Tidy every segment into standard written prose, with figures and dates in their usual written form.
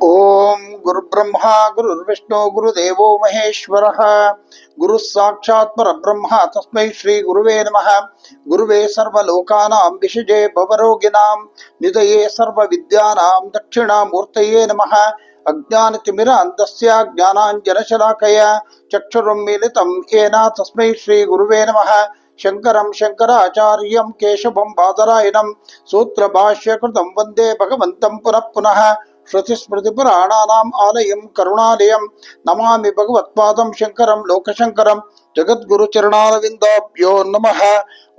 ಓಂ ಗುರುಬ್ರಹ್ಮ ಗುರುರ್ವಿಷ್ಣು ಗುರುದೇವೋ ಮಹೇಶ್ವರಃ ಗುರು ಸಾಕ್ಷಾತ್ ಪರಬ್ರಹ್ಮ ತಸ್ಮೈ ಶ್ರೀ ಗುರುವೇ ನಮಃ. ಗುರುವೇ ಸರ್ವಲೋಕಾನಾಂ ವಿಷಜೇ ಭವರೋಗಿಣಾಂ ನಿಧಯೇ ಸರ್ವವಿದ್ಯಾನಾಂ ದಕ್ಷಿಣಾಮೂರ್ತಯೇ ನಮಃ. ಅಜ್ಞಾನತಿಮಿರಾಂಧಸ್ಯ ಜ್ಞಾನಾಂಜನಶಲಾಕಯ ಚಕ್ಷುರುನ್ಮೀಲಿತಂ ಯೇನ ತಸ್ಮೈ ಶ್ರೀ ಗುರುವೇ ನಮಃ. ಶಂಕರಂ ಶಂಕರಾಚಾರ್ಯಂ ಕೇಶವಂ ಬಾದರಾಯಣಂ ಸೂತ್ರಭಾಷ್ಯಕೃತಂ ವಂದೇ ಭಗವಂತಂ ಪುನಃ ಪುನಃ. ಶ್ರುತಿಸ್ಮೃತಿಪುರಾಣಾನಾಂ ಆಲಯಂ ಕರುಣಾಲಯಂ ನಮಾಮಿ ಭಗವತ್ಪಾದಂ ಶಂಕರಂ ಲೋಕಶಂಕರಂ ಜಗದ್ಗುರುಚರಣಾರವಿಂದಾಭ್ಯೋ ನಮಃ.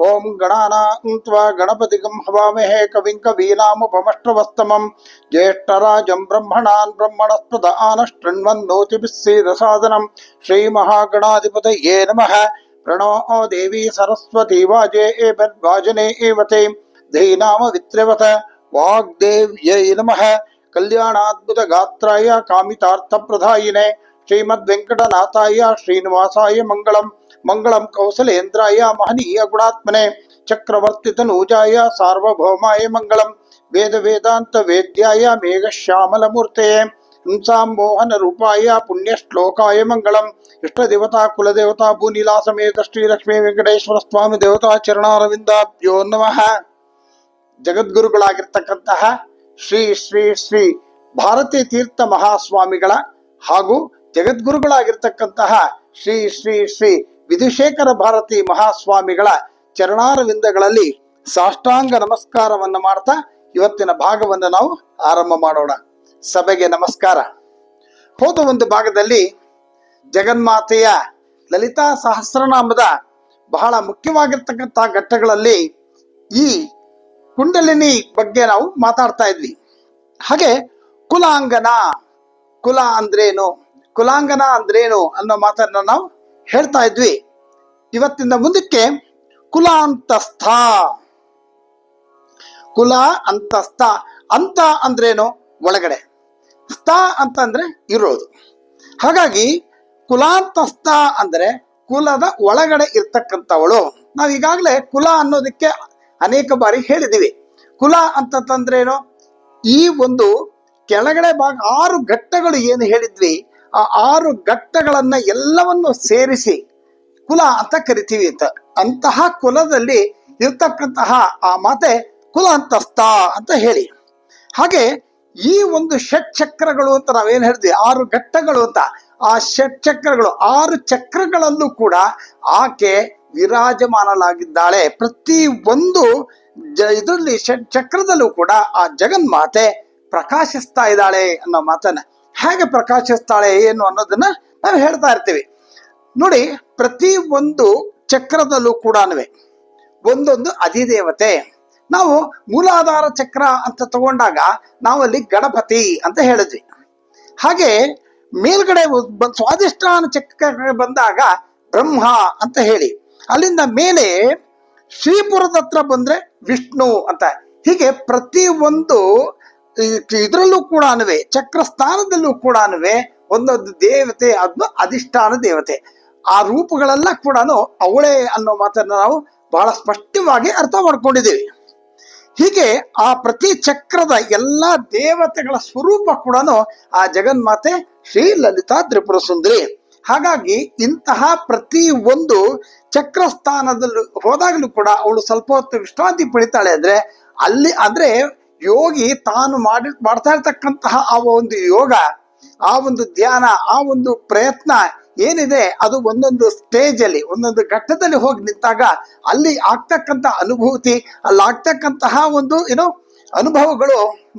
ಓಂ ಗಣಾನಾಂ ತ್ವಾ ಗಣಪತಿಗಂ ಹವಾಮಹೇ ಕವಿಂ ಕವೀನಾಮುಪಮಶ್ರವಸ್ತಮಂ ಜ್ಯೇಷ್ಠರಾಜಂ ಬ್ರಹ್ಮಣಾನ್ ಬ್ರಹ್ಮಣಸ್ಪದ ಆನಶೃಣ್ವನ್ನೋತಿಭಿಃ ಸೀದಸಾದನಂ. ಶ್ರೀಮಹಾಗಣಾಧಿಪತಯೇ ನಮಃ. ಪ್ರಣೋ ದೇವಿ ಸರಸ್ವತಿ ವಾಜೇ ಏವತೆ ಧೈನಾಮ ವಿತ್ರವತ ವಾಗ್ದೇವ್ಯೈ ನಮಃ. ಕಲ್ಯಾಣಾದ್ಭುತ ಗಾತ್ರಾಯ ಕಾಮಿತಾರ್ಥ ಪ್ರದಾಯಿನೇ ಶ್ರೀಮದ್ವೆಂಕಟನಾಥಾಯ ಶ್ರೀನಿವಾಸಾಯ ಮಂಗಳಂ. ಮಂಗಳಂ ಕೌಸಲೇಂದ್ರಾಯ ಮಹನೀಯ ಗುಣಾತ್ಮನೆ ಚಕ್ರವರ್ತಿ ತನೂಜಾಯ ಸಾರ್ವಭೌಮಾಯ ಮಂಗಳಂ. ವೇದ ವೇದಾಂತ ವೇದ್ಯಾಯ ಮೇಘಶ್ಯಾಮಲ ಮೂರ್ತೆಯೇ ಹಂಸಾಂ ಮೋಹನ ರೂಪಾಯ ಪುಣ್ಯಶ್ಲೋಕಾಯ ಮಂಗಳಂ. ಇಷ್ಟ ದೇವತಾ ಕುಲದೇವತಾ ಭೂನಿಲಾ ಸಮೇತ ಶ್ರೀ ಲಕ್ಷ್ಮೀ ವೆಂಕಟೇಶ್ವರ ಸ್ವಾಮಿ ದೇವತಾ ಚರಣಾರವಿಂದಾಭ್ಯೋ ನಮಃ. ಜಗದ್ಗುರುಗಳಾಗಿರ್ತಕ್ಕಂತಹ ಶ್ರೀ ಶ್ರೀ ಶ್ರೀ ಭಾರತೀ ತೀರ್ಥ ಮಹಾಸ್ವಾಮಿಗಳ ಹಾಗೂ ಜಗದ್ಗುರುಗಳಾಗಿರ್ತಕ್ಕಂತಹ ಶ್ರೀ ಶ್ರೀ ಶ್ರೀ ವಿಧುಶೇಖರ ಭಾರತಿ ಮಹಾಸ್ವಾಮಿಗಳ ಚರಣಾರವಿಂದಗಳಲ್ಲಿ ಸಾಷ್ಟಾಂಗ ನಮಸ್ಕಾರವನ್ನು ಮಾಡ್ತಾ ಇವತ್ತಿನ ಭಾಗವನ್ನು ನಾವು ಆರಂಭ ಮಾಡೋಣ. ಸಭೆಗೆ ನಮಸ್ಕಾರ. ಹೋದ ಒಂದು ಭಾಗದಲ್ಲಿ ಜಗನ್ಮಾತೆಯ ಲಲಿತಾ ಸಹಸ್ರನಾಮದ ಬಹಳ ಮುಖ್ಯವಾಗಿರ್ತಕ್ಕಂಥ ಘಟ್ಟಗಳಲ್ಲಿ ಈ ಕುಂಡಲಿನಿ ಬಗ್ಗೆ ನಾವು ಮಾತಾಡ್ತಾ ಇದ್ವಿ. ಹಾಗೆ ಕುಲಾಂಗನ, ಕುಲ ಅಂದ್ರೇನು, ಕುಲಾಂಗನ ಅಂದ್ರೇನು ಅನ್ನೋ ಮಾತನ್ನ ನಾವು ಹೇಳ್ತಾ ಇದ್ವಿ. ಇವತ್ತಿನ ಮುಂದಕ್ಕೆ ಕುಲ ಅಂತಸ್ಥ, ಕುಲ ಅಂತಸ್ಥ. ಅಂತ ಅಂದ್ರೇನು? ಒಳಗಡೆ. ಸ್ಥ ಅಂತಂದ್ರೆ ಇರೋದು. ಹಾಗಾಗಿ ಕುಲಾಂತಸ್ಥ ಅಂದ್ರೆ ಕುಲದ ಒಳಗಡೆ ಇರ್ತಕ್ಕಂಥವಳು. ನಾವು ಈಗಾಗಲೇ ಕುಲ ಅನ್ನೋದಕ್ಕೆ ಅನೇಕ ಬಾರಿ ಹೇಳಿದ್ದೀವಿ. ಕುಲ ಅಂತಂದ್ರೇನು? ಈ ಒಂದು ಕೆಳಗಡೆ ಭಾಗ 6 ಘಟ್ಟಗಳು ಏನು ಹೇಳಿದ್ವಿ, ಆ 6 ಘಟ್ಟಗಳನ್ನ ಎಲ್ಲವನ್ನು ಸೇರಿಸಿ ಕುಲ ಅಂತ ಕರಿತೀವಿ ಅಂತ. ಅಂತಹ ಕುಲದಲ್ಲಿ ಇರ್ತಕ್ಕಂತಹ ಆ ಮಾತೆ ಕುಲ ಅಂತಸ್ಥ ಅಂತ ಹೇಳಿ. ಹಾಗೆ ಈ ಒಂದು ಷಟ್ಚಕ್ರಗಳು ಅಂತ ನಾವೇನು ಹೇಳಿದ್ವಿ, 6 ಘಟ್ಟಗಳು ಅಂತ. ಆ ಷಟ್ಚಕ್ರಗಳು 6 ಚಕ್ರಗಳಲ್ಲೂ ಕೂಡ ಆಕೆ ವಿರಾಜಮಾನಲಾಗಿದ್ದಾಳೆ. ಪ್ರತಿ ಒಂದು ಇದರಲ್ಲಿ ಷಟ್ಚಕ್ರದಲ್ಲೂ ಕೂಡ ಆ ಜಗನ್ಮಾತೆ ಪ್ರಕಾಶಿಸ್ತಾ ಇದ್ದಾಳೆ ಅನ್ನೋ ಮಾತನ್ನ. ಹೇಗೆ ಪ್ರಕಾಶಿಸ್ತಾಳೆ ಏನು ಅನ್ನೋದನ್ನ ನಾವು ಹೇಳ್ತಾ ಇರ್ತೀವಿ. ನೋಡಿ, ಪ್ರತಿ ಒಂದು ಚಕ್ರದಲ್ಲೂ ಕೂಡ ಒಂದೊಂದು ಅಧಿದೇವತೆ. ನಾವು ಮೂಲಾಧಾರ ಚಕ್ರ ಅಂತ ತಗೊಂಡಾಗ ನಾವಲ್ಲಿ ಗಣಪತಿ ಅಂತ ಹೇಳಿದ್ವಿ. ಹಾಗೆ ಮೇಲ್ಗಡೆ ಸ್ವಾಧಿಷ್ಠಾನ ಚಕ್ರ ಬಂದಾಗ ಬ್ರಹ್ಮ ಅಂತ ಹೇಳಿ, ಅಲ್ಲಿಂದ ಮೇಲೆ ಶ್ರೀಪುರದ ಹತ್ರ ಬಂದ್ರೆ ವಿಷ್ಣು ಅಂತ. ಹೀಗೆ ಪ್ರತಿ ಒಂದು ಇದರಲ್ಲೂ ಕೂಡ ಚಕ್ರ ಸ್ಥಾನದಲ್ಲೂ ಕೂಡ ಒಂದೊಂದು ದೇವತೆ, ಅದು ಅಧಿಷ್ಠಾನ ದೇವತೆ. ಆ ರೂಪಗಳೆಲ್ಲ ಕೂಡ ಅವಳೇ ಅನ್ನೋ ಮಾತನ್ನ ನಾವು ಬಹಳ ಸ್ಪಷ್ಟವಾಗಿ ಅರ್ಥ ಮಾಡ್ಕೊಂಡಿದ್ದೀವಿ. ಹೀಗೆ ಆ ಪ್ರತಿ ಚಕ್ರದ ಎಲ್ಲ ದೇವತೆಗಳ ಸ್ವರೂಪ ಕೂಡ ಆ ಜಗನ್ಮಾತೆ ಶ್ರೀ ಲಲಿತಾ ತ್ರಿಪುರ ಸುಂದರಿ. ಹಾಗಾಗಿ ಇಂತಹ ಪ್ರತಿ ಒಂದು ಚಕ್ರ ಸ್ಥಾನದಲ್ಲೂ ಹೋದಾಗಲೂ ಕೂಡ ಅವಳು ಸ್ವಲ್ಪ ಹೊತ್ತು ವಿಶ್ರಾಂತಿ ಪಡಿತಾಳೆ. ಅಂದ್ರೆ ಯೋಗಿ ತಾನು ಮಾಡ್ತಾ ಇರ್ತಕ್ಕಂತಹ ಆ ಒಂದು ಯೋಗ, ಆ ಒಂದು ಧ್ಯಾನ, ಆ ಒಂದು ಪ್ರಯತ್ನ ಏನಿದೆ, ಅದು ಒಂದೊಂದು ಸ್ಟೇಜ್ ಅಲ್ಲಿ, ಒಂದೊಂದು ಘಟ್ಟದಲ್ಲಿ ಹೋಗಿ ನಿಂತಾಗ ಅಲ್ಲಿ ಆಗ್ತಕ್ಕಂಥ ಅನುಭೂತಿ, ಅಲ್ಲಿ ಆಗ್ತಕ್ಕಂತಹ ಒಂದು ಅನುಭವಗಳು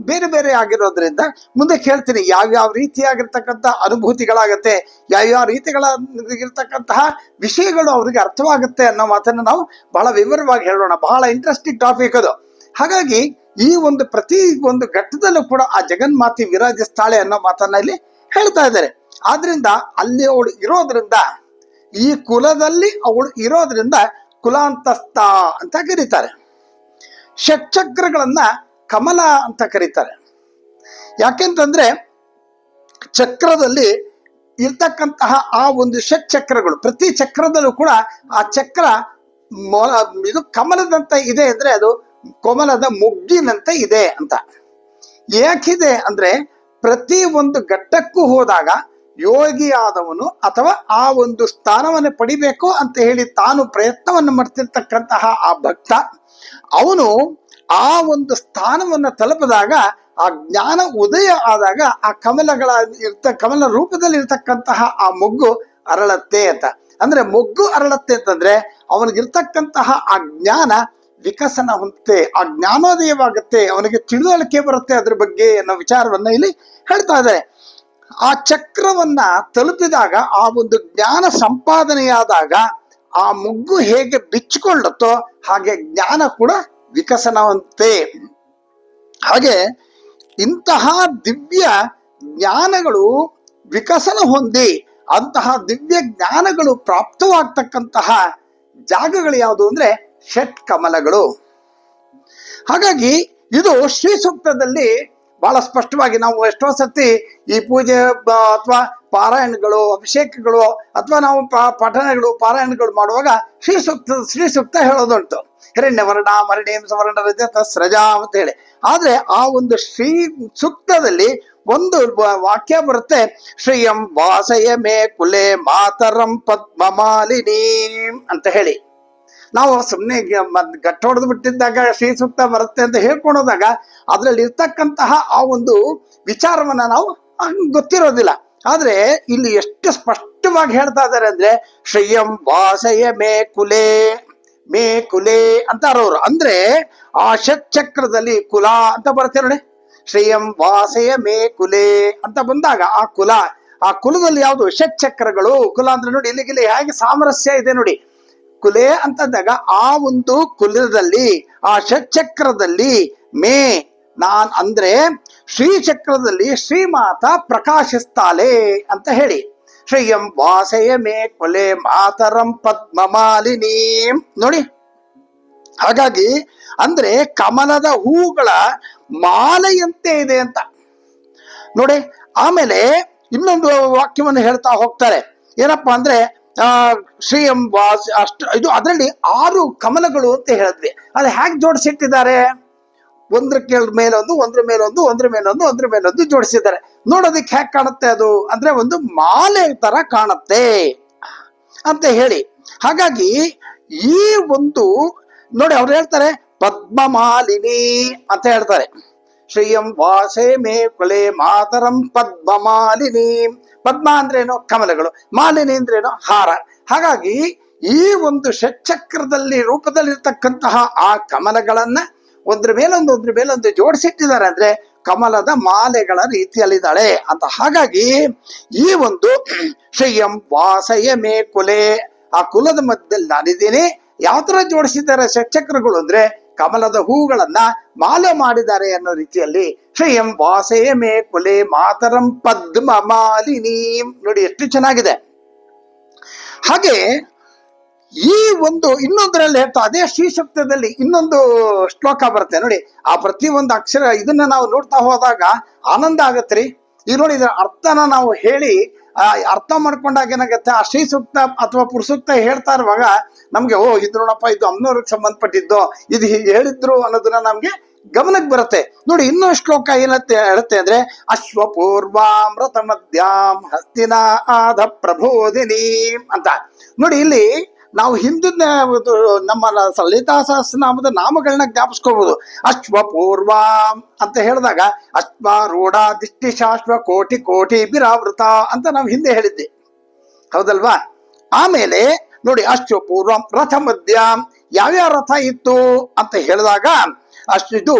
ಬೇರೆ ಬೇರೆ ಆಗಿರೋದ್ರಿಂದ ಮುಂದೆ ಕೇಳ್ತೀನಿ ಯಾವ್ಯಾವ ರೀತಿಯಾಗಿರ್ತಕ್ಕಂಥ ಅನುಭೂತಿಗಳಾಗತ್ತೆ, ಯಾವ್ಯಾವ ರೀತಿಗಳಿರ್ತಕ್ಕಂತಹ ವಿಷಯಗಳು ಅವ್ರಿಗೆ ಅರ್ಥವಾಗುತ್ತೆ ಅನ್ನೋ ಮಾತನ್ನು ನಾವು ಬಹಳ ವಿವರವಾಗಿ ಹೇಳೋಣ. ಬಹಳ ಇಂಟ್ರೆಸ್ಟಿಂಗ್ ಟಾಪಿಕ್ ಅದು. ಹಾಗಾಗಿ ಈ ಒಂದು ಪ್ರತಿ ಒಂದು ಘಟ್ಟದಲ್ಲೂ ಕೂಡ ಆ ಜಗನ್ಮಾತೆ ವಿರಾಜಿಸ್ತಾಳೆ ಅನ್ನೋ ಮಾತನ್ನ ಇಲ್ಲಿ ಹೇಳ್ತಾ ಇದ್ದಾರೆ. ಆದ್ರಿಂದ ಅಲ್ಲಿ ಅವಳು ಇರೋದ್ರಿಂದ, ಈ ಕುಲದಲ್ಲಿ ಅವಳು ಇರೋದ್ರಿಂದ ಕುಲಾಂತಸ್ಥ ಅಂತ ಕರೀತಾರೆ. ಷಟ್ಚಕ್ರಗಳನ್ನ ಕಮಲ ಅಂತ ಕರೀತಾರೆ. ಯಾಕೆಂತಂದ್ರೆ ಚಕ್ರದಲ್ಲಿ ಇರ್ತಕ್ಕಂತಹ ಆ ಒಂದು ಷಟ್ಚಕ್ರಗಳು, ಪ್ರತಿ ಚಕ್ರದಲ್ಲೂ ಕೂಡ ಆ ಚಕ್ರ ಇದು ಕಮಲದಂತೆ ಇದೆ ಅಂದ್ರೆ ಅದು ಕಮಲದ ಮೊಗ್ಗಿನಂತೆ ಇದೆ ಅಂತ. ಏಕಿದೆ ಅಂದ್ರೆ ಪ್ರತಿ ಒಂದು ಘಟ್ಟಕ್ಕೂ ಹೋದಾಗ ಯೋಗಿಯಾದವನು ಅಥವಾ ಆ ಒಂದು ಸ್ಥಾನವನ್ನು ಪಡಿಬೇಕು ಅಂತ ಹೇಳಿ ತಾನು ಪ್ರಯತ್ನವನ್ನು ಮಾಡ್ತಿರ್ತಕ್ಕಂತಹ ಆ ಭಕ್ತ, ಅವನು ಆ ಒಂದು ಸ್ಥಾನವನ್ನು ತಲುಪಿದಾಗ ಆ ಜ್ಞಾನ ಉದಯ ಆದಾಗ ಆ ಕಮಲ ರೂಪದಲ್ಲಿ ಇರ್ತಕ್ಕಂತಹ ಆ ಮೊಗ್ಗು ಅರಳತ್ತೆ ಅಂತ. ಅಂದ್ರೆ ಮೊಗ್ಗು ಅರಳತ್ತೆ ಅಂತಂದ್ರೆ ಅವನಿಗಿರ್ತಕ್ಕಂತಹ ಆ ಜ್ಞಾನ ವಿಕಸನ ಹೊಂದುತ್ತೆ, ಆ ಜ್ಞಾನೋದಯವಾಗುತ್ತೆ, ಅವನಿಗೆ ತಿಳುವಳಿಕೆ ಬರುತ್ತೆ ಅದ್ರ ಬಗ್ಗೆ ಅನ್ನೋ ವಿಚಾರವನ್ನ ಇಲ್ಲಿ ಹೇಳ್ತಾ ಇದ್ದಾರೆ. ಆ ಚಕ್ರವನ್ನ ತಲುಪಿದಾಗ, ಆ ಒಂದು ಜ್ಞಾನ ಸಂಪಾದನೆಯಾದಾಗ ಆ ಮೊಗ್ಗು ಹೇಗೆ ಬಿಚ್ಚಿಕೊಳ್ಳುತ್ತೋ ಹಾಗೆ ಜ್ಞಾನ ಕೂಡ ವಿಕಸನ ಹೊಂದುತ್ತೆ. ಹಾಗೆ ಇಂತಹ ದಿವ್ಯ ಜ್ಞಾನಗಳು ವಿಕಸನ ಹೊಂದಿ ಅಂತಹ ದಿವ್ಯ ಜ್ಞಾನಗಳು ಪ್ರಾಪ್ತವಾಗ್ತಕ್ಕಂತಹ ಜಾಗಗಳು ಯಾವುದು ಅಂದ್ರೆ ಷಟ್ ಕಮಲಗಳು. ಹಾಗಾಗಿ ಇದು ಶ್ರೀ ಸೂಕ್ತದಲ್ಲಿ ಬಹಳ ಸ್ಪಷ್ಟವಾಗಿ ನಾವು ಎಷ್ಟೋ ಸರ್ತಿ ಈ ಪೂಜೆ ಅಥವಾ ಪಾರಾಯಣಗಳು, ಅಭಿಷೇಕಗಳು ಅಥವಾ ನಾವು ಪಠಣಗಳು ಪಾರಾಯಣಗಳು ಮಾಡುವಾಗ ಶ್ರೀ ಸೂಕ್ತ ಹೇಳೋದುಂಟು. ಹಿರಣ್ಯವರ್ಣ ಮರಣೀಂ ಸವರ್ಣ ರಜತ ಸ್ರಜಾ ಅಂತ ಹೇಳಿ. ಆದ್ರೆ ಆ ಒಂದು ಶ್ರೀ ಸೂಕ್ತದಲ್ಲಿ ಒಂದು ವಾಕ್ಯ ಬರುತ್ತೆ, ಶ್ರೀಯಂ ವಾಸಯ ಮೇ ಕುಲೆ ಮಾತರಂ ಪದ್ಮಮಾಲಿನೀಂ ಅಂತ ಹೇಳಿ. ನಾವು ಸುಮ್ಮನೆ ಗಟ್ಟ ಹೊಡೆದು ಬಿಟ್ಟಿದ್ದಾಗ ಶ್ರೀ ಸೂಕ್ತ ಬರುತ್ತೆ ಅಂತ ಹೇಳ್ಕೊಂಡೋದಾಗ ಅದ್ರಲ್ಲಿ ಇರ್ತಕ್ಕಂತಹ ಆ ಒಂದು ವಿಚಾರವನ್ನ ನಾವು ಗೊತ್ತಿರೋದಿಲ್ಲ. ಆದ್ರೆ ಇಲ್ಲಿ ಎಷ್ಟು ಸ್ಪಷ್ಟವಾಗಿ ಹೇಳ್ತಾ ಇದ್ದಾರೆ ಅಂದ್ರೆ ಶ್ರೀಯಂ ವಾಸಯ ಮೇ ಕುಲೆ ಅಂತ ಅವರು. ಅಂದ್ರೆ ಆ ಷಟ್ಚಕ್ರದಲ್ಲಿ ಕುಲ ಅಂತ ಬರುತ್ತೆ ನೋಡಿ, ಶ್ರೀಯಂ ವಾಸಯ ಮೇ ಕುಲೆ ಅಂತ ಬಂದಾಗ ಆ ಕುಲದಲ್ಲಿ ಯಾವುದು ಷಟ್ಚಕ್ರಗಳು. ಕುಲ ಅಂದ್ರೆ ನೋಡಿ ಇಲ್ಲಿಗಿಲ್ಲಿ ಹೇಗೆ ಸಾಮರಸ್ಯ ಇದೆ ನೋಡಿ. ಕುಲೆ ಅಂತಂದಾಗ ಆ ಒಂದು ಕುಲದಲ್ಲಿ ಆ ಷಟ್ಚಕ್ರದಲ್ಲಿ ನಾನ್ ಅಂದ್ರೆ ಶ್ರೀಚಕ್ರದಲ್ಲಿ ಶ್ರೀಮಾತ ಪ್ರಕಾಶಿಸ್ತಾಳೆ ಅಂತ ಹೇಳಿ. ಶ್ರೀಯಂ ವಾಸಯ ಮೇ ಕುಲೆ ಮಾತರಂ ಪದ್ಮಮಾಲಿನೀಂ ನೋಡಿ. ಹಾಗಾಗಿ ಅಂದ್ರೆ ಕಮಲದ ಹೂಗಳ ಮಾಲೆಯಂತೆ ಇದೆ ಅಂತ ನೋಡಿ. ಆಮೇಲೆ ಇನ್ನೊಂದು ವಾಕ್ಯವನ್ನು ಹೇಳ್ತಾ ಹೋಗ್ತಾರೆ, ಏನಪ್ಪಾ ಅಂದ್ರೆ ಶ್ರೀಯಂ ವಾಸ ಇದು ಅದರಲ್ಲಿ 6 ಕಮಲಗಳು ಅಂತ ಹೇಳಿದ್ವಿ. ಅದು ಹೇಗೆ ಜೋಡಿಸಿಟ್ಟಿದ್ದಾರೆ, ಒಂದ್ರ ಮೇಲೊಂದು ಒಂದ್ರ ಮೇಲೊಂದು ಒಂದ್ರ ಮೇಲೊಂದು ಒಂದ್ರ ಮೇಲೊಂದು ಜೋಡಿಸಿದ್ದಾರೆ. ನೋಡೋದಿಕ್ಕೆ ಹೇಗೆ ಕಾಣುತ್ತೆ ಅದು ಅಂದ್ರೆ ಒಂದು ಮಾಲೆ ತರ ಕಾಣುತ್ತೆ ಅಂತ ಹೇಳಿ. ಹಾಗಾಗಿ ಈ ಒಂದು ನೋಡಿ ಅವ್ರು ಹೇಳ್ತಾರೆ ಪದ್ಮಮಾಲಿನಿ ಅಂತ ಹೇಳ್ತಾರೆ. ಶ್ರೀಯಂ ವಾಸೆ ಮೇ ಕುಲೆ ಮಾತರಂ ಪದ್ಮಮಾಲಿನಿ. ಪದ್ಮ ಅಂದ್ರೇನು ಕಮಲಗಳು, ಮಾಲಿನಿ ಅಂದ್ರೇನು ಹಾರ. ಹಾಗಾಗಿ ಈ ಒಂದು ಷಟ್ಚಕ್ರದಲ್ಲಿ ರೂಪದಲ್ಲಿರ್ತಕ್ಕಂತಹ ಆ ಕಮಲಗಳನ್ನ ಒಂದ್ರ ಮೇಲೊಂದು ಜೋಡಿಸಿಟ್ಟಿದ್ದಾರೆ ಅಂದ್ರೆ ಕಮಲದ ಮಾಲೆಗಳ ರೀತಿಯಲ್ಲಿದ್ದಾಳೆ ಅಂತ. ಹಾಗಾಗಿ ಈ ಒಂದು ಶ್ರೀಯಂ ವಾಸಯ ಮೇ ಕುಲೆ, ಆ ಕುಲದ ಮಧ್ಯದಲ್ಲಿ ನಾನಿದ್ದೀನಿ. ಯಾವ ತರ ಜೋಡಿಸಿದ್ದಾರೆ ಷಟ್ಚಕ್ರಗಳು ಅಂದ್ರೆ ಕಮಲದ ಹೂಗಳನ್ನ ಮಾಲೆ ಮಾಡಿದ್ದಾರೆ ಅನ್ನೋ ರೀತಿಯಲ್ಲಿ ಶ್ರೀಯಂ ವಾಸಯ ಮೇ ಕುಲೆ ಮಾತರಂ ಪದ್ಮ ಮಾಲಿನಿ. ನೋಡಿ ಎಷ್ಟು ಚೆನ್ನಾಗಿದೆ. ಹಾಗೆ ಈ ಒಂದು ಇನ್ನೊಂದರಲ್ಲಿ ಹೇಳ್ತಾ ಅದೇ ಶ್ರೀ ಸೂಕ್ತದಲ್ಲಿ ಇನ್ನೊಂದು ಶ್ಲೋಕ ಬರುತ್ತೆ ನೋಡಿ. ಆ ಪ್ರತಿ ಒಂದು ಅಕ್ಷರ ಇದನ್ನ ನಾವು ನೋಡ್ತಾ ಹೋದಾಗ ಆನಂದ ಆಗತ್ರಿ. ಈಗ ನೋಡಿ ಇದರ ಅರ್ಥನ ನಾವು ಹೇಳಿ ಅರ್ಥ ಮಾಡ್ಕೊಂಡಾಗ ಏನಾಗತ್ತೆ, ಆ ಶ್ರೀ ಸೂಕ್ತ ಅಥವಾ ಪುರುಸೂಕ್ತ ಹೇಳ್ತಾ ಇರುವಾಗ ನಮ್ಗೆ ಇದು ನೋಡಪ್ಪ ಇದು ಅಮ್ಮನವ್ರಿಗೆ ಸಂಬಂಧಪಟ್ಟಿದ್ದು, ಇದು ಹೀಗೆ ಹೇಳಿದ್ರು ಅನ್ನೋದನ್ನ ನಮ್ಗೆ ಗಮನಕ್ಕೆ ಬರುತ್ತೆ. ನೋಡಿ ಇನ್ನೂ ಶ್ಲೋಕ ಹೇಳುತ್ತೆ ಅಂದ್ರೆ ಅಶ್ವಪೂರ್ವಾಮೃತ ಮಧ್ಯಾಂ ಹಸ್ತಿನ ಆಧ ಪ್ರಬೋಧಿನಿ ಅಂತ. ನೋಡಿ ಇಲ್ಲಿ ನಾವು ಹಿಂದಿನ ನಮ್ಮ ಲಲಿತಾ ಸಹಸ್ರನಾಮದ ನಾಮಗಳನ್ನ ಜ್ಞಾಪಿಸ್ಕೋಬಹುದು. ಅಶ್ವಪೂರ್ವಾಂ ಅಂತ ಹೇಳಿದಾಗ ಅಶ್ವಾರೂಢ ದಿಷ್ಟಿಶಾಶ್ವ ಕೋಟಿ ಕೋಟಿ ಬಿರಾವೃತ ಅಂತ ನಾವು ಹಿಂದೆ ಹೇಳಿದ್ದೆ, ಹೌದಲ್ವಾ? ಆಮೇಲೆ ನೋಡಿ ಅಶ್ವಪೂರ್ವಂ ರಥ ಮಧ್ಯಾಂ, ಯಾವ್ಯಾವ ರಥ ಇತ್ತು ಅಂತ ಹೇಳಿದಾಗ ಇದು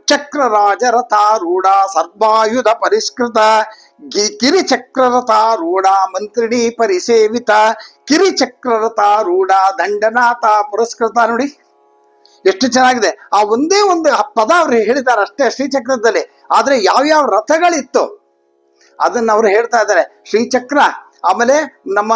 ಚಕ್ರರಾಜ ರಥಾರೂಢ ಸರ್ವಾಯುಧ ಪರಿಷ್ಕೃತ ಕಿರಿಚಕ್ರರಥಾರೂಢ ಮಂತ್ರಿಣಿ ಪರಿಸೇವಿತ ಕಿರಿಚಕ್ರರಥಾರೂಢ ದಂಡನಾಥ ಪುರಸ್ಕೃತ. ನೋಡಿ ಎಷ್ಟು ಚೆನ್ನಾಗಿದೆ. ಆ ಒಂದೇ ಒಂದು ಪದ ಅವ್ರು ಹೇಳಿದ್ದಾರೆ ಅಷ್ಟೇ ಶ್ರೀಚಕ್ರದಲ್ಲಿ. ಆದ್ರೆ ಯಾವ್ಯಾವ ರಥಗಳಿತ್ತು ಅದನ್ನ ಅವ್ರು ಹೇಳ್ತಾ ಇದ್ದಾರೆ. ಶ್ರೀಚಕ್ರ, ಆಮೇಲೆ ನಮ್ಮ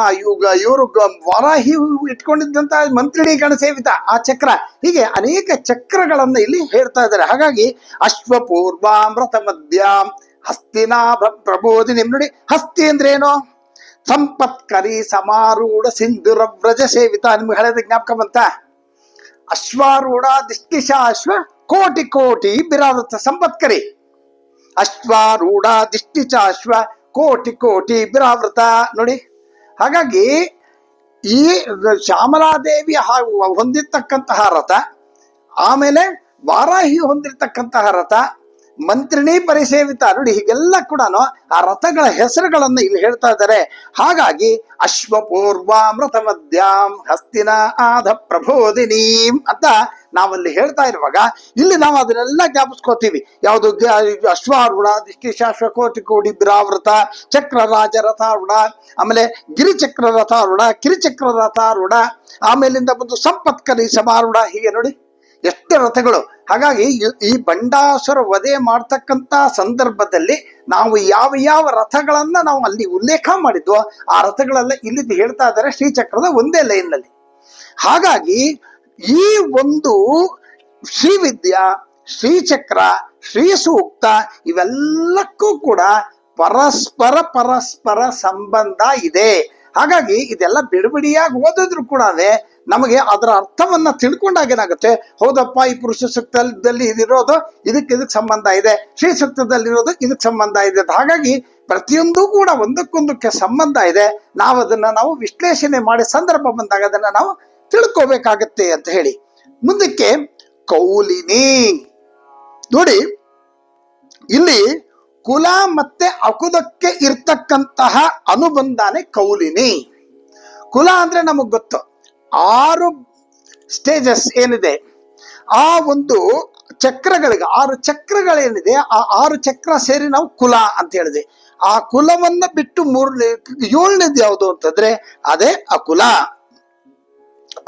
ಇವರು ವರಾಹಿ ಇಟ್ಕೊಂಡಿದ್ದಂತ ಮಂತ್ರಿಣಿ ಗಣ ಸೇವಿತ ಆ ಚಕ್ರ, ಹೀಗೆ ಅನೇಕ ಚಕ್ರಗಳನ್ನ ಇಲ್ಲಿ ಹೇಳ್ತಾ ಇದ್ದಾರೆ. ಹಾಗಾಗಿ ಅಶ್ವಪೂರ್ವಾಮೃತ ಮಧ್ಯಾಂ ಹಸ್ತಿನಾ ಪ್ರಬೋಧಿನಿ. ನೋಡಿ ಹಸ್ತಿ ಅಂದ್ರೆ ಏನು? ಸಂಪತ್ಕರಿ ಸಮಾರೂಢ ಸಿಂಧುರ ವ್ರಜ ಸೇವಿತ. ನಿಮ್ಗೆ ಹಳೆದ ಜ್ಞಾಪಕ ಬಂತ? ಅಶ್ವಾರೂಢ ದಿಷ್ಟಿಶಾಶ್ವ ಕೋಟಿ ಕೋಟಿ ಬಿರಾವೃತ ಸಂಪತ್ಕರಿ. ಅಶ್ವಾರೂಢ ದಿಷ್ಟಿಚಾಶ್ವ ಕೋಟಿ ಕೋಟಿ ಬಿರಾವೃತ. ನೋಡಿ, ಹಾಗಾಗಿ ಈ ಶ್ಯಾಮಲಾದೇವಿ ಹೊಂದಿರ್ತಕ್ಕಂತಹ ರಥ, ಆಮೇಲೆ ವಾರಾಹಿ ಹೊಂದಿರತಕ್ಕಂತಹ ರಥ, ಮಂತ್ರಿಣಿ ಪರಿಸೇವಿತ, ನೋಡಿ ಹೀಗೆಲ್ಲ ಕೂಡ ಆ ರಥಗಳ ಹೆಸರುಗಳನ್ನ ಇಲ್ಲಿ ಹೇಳ್ತಾ ಇದ್ದಾರೆ. ಹಾಗಾಗಿ ಅಶ್ವಪೂರ್ವಾಮೃತ ಮಧ್ಯಾಂ ಹಸ್ತಿನ ಆಧ ಪ್ರಬೋಧಿನೀಂ ಅಂತ ನಾವಲ್ಲಿ ಹೇಳ್ತಾ ಇರುವಾಗ ಇಲ್ಲಿ ನಾವು ಅದನ್ನೆಲ್ಲ ಜ್ಞಾಪಿಸ್ಕೋತೀವಿ. ಯಾವುದು ಅಶ್ವಾರೂಢ ದಿಷ್ಟಿಶಾಶ್ವ ಕೋಟಿ ಕೋಟಿ ಬಿರಾವೃತ, ಚಕ್ರ ರಾಜ ರಥಾರೂಢ, ಆಮೇಲೆ ಗಿರಿಚಕ್ರ ರಥಾರೂಢ, ಕಿರಿಚಕ್ರ ರಥಾರೂಢ, ಆಮೇಲಿಂದ ಬಂದು ಸಂಪತ್ಕರಿ ಸಮಾರೂಢ, ಹೀಗೆ ನೋಡಿ ಎಷ್ಟು ರಥಗಳು. ಹಾಗಾಗಿ ಈ ಬಂಡಾಸುರ ವಧೆ ಮಾಡ್ತಕ್ಕಂತ ಸಂದರ್ಭದಲ್ಲಿ ನಾವು ಯಾವ ಯಾವ ರಥಗಳನ್ನ ನಾವು ಅಲ್ಲಿ ಉಲ್ಲೇಖ ಮಾಡಿದ್ವೋ ಆ ರಥಗಳೆಲ್ಲ ಇಲ್ಲಿ ಹೇಳ್ತಾ ಇದ್ದಾರೆ ಶ್ರೀಚಕ್ರದ ಒಂದೇ ಲೈನ್ ನಲ್ಲಿ. ಹಾಗಾಗಿ ಈ ಒಂದು ಶ್ರೀವಿದ್ಯಾ, ಶ್ರೀಚಕ್ರ, ಶ್ರೀ ಸೂಕ್ತ ಇವೆಲ್ಲಕ್ಕೂ ಕೂಡ ಪರಸ್ಪರ ಸಂಬಂಧ ಇದೆ. ಹಾಗಾಗಿ ಇದೆಲ್ಲ ಬಿಡಿಬಿಡಿಯಾಗಿ ಓದಿದ್ರು ಕೂಡ ನಮಗೆ ಅದರ ಅರ್ಥವನ್ನ ತಿಳ್ಕೊಂಡಾಗ ಏನಾಗುತ್ತೆ, ಹೌದಪ್ಪ ಈ ಪುರುಷ ಸೂಕ್ತದಲ್ಲಿ ಇದಿರೋದು ಇದಕ್ಕೆ ಸಂಬಂಧ ಇದೆ, ಶ್ರೀ ಸೂಕ್ತದಲ್ಲಿರೋದು ಇದಕ್ಕೆ ಸಂಬಂಧ ಇದೆ. ಹಾಗಾಗಿ ಪ್ರತಿಯೊಂದು ಕೂಡ ಒಂದಕ್ಕೊಂದಕ್ಕೆ ಸಂಬಂಧ ಇದೆ. ನಾವು ಅದನ್ನ ವಿಶ್ಲೇಷಣೆ ಮಾಡಿ ಸಂದರ್ಭ ಬಂದಾಗ ಅದನ್ನ ನಾವು ತಿಳ್ಕೋಬೇಕಾಗತ್ತೆ ಅಂತ ಹೇಳಿ ಮುಂದಕ್ಕೆ ಕೌಲಿನಿ. ನೋಡಿ, ಇಲ್ಲಿ ಕುಲ ಮತ್ತೆ ಅಕುಲಕ್ಕೆ ಇರ್ತಕ್ಕಂತಹ ಅನುಬಂಧನೆ ಕೌಲಿನಿ. ಕುಲ ಅಂದ್ರೆ ನಮಗ್ ಗೊತ್ತು, 6 ಸ್ಟೇಜಸ್ ಏನಿದೆ, ಆ ಒಂದು ಚಕ್ರಗಳಿಗೆ 6 ಚಕ್ರಗಳೇನಿದೆ, ಆ 6 ಚಕ್ರ ಸೇರಿ ನಾವು ಕುಲ ಅಂತ ಹೇಳಿದೆ. ಆ ಕುಲವನ್ನ ಬಿಟ್ಟು 7ನೇದು ಯಾವುದು ಅಂತಂದ್ರೆ ಅದೇ ಅಕುಲ.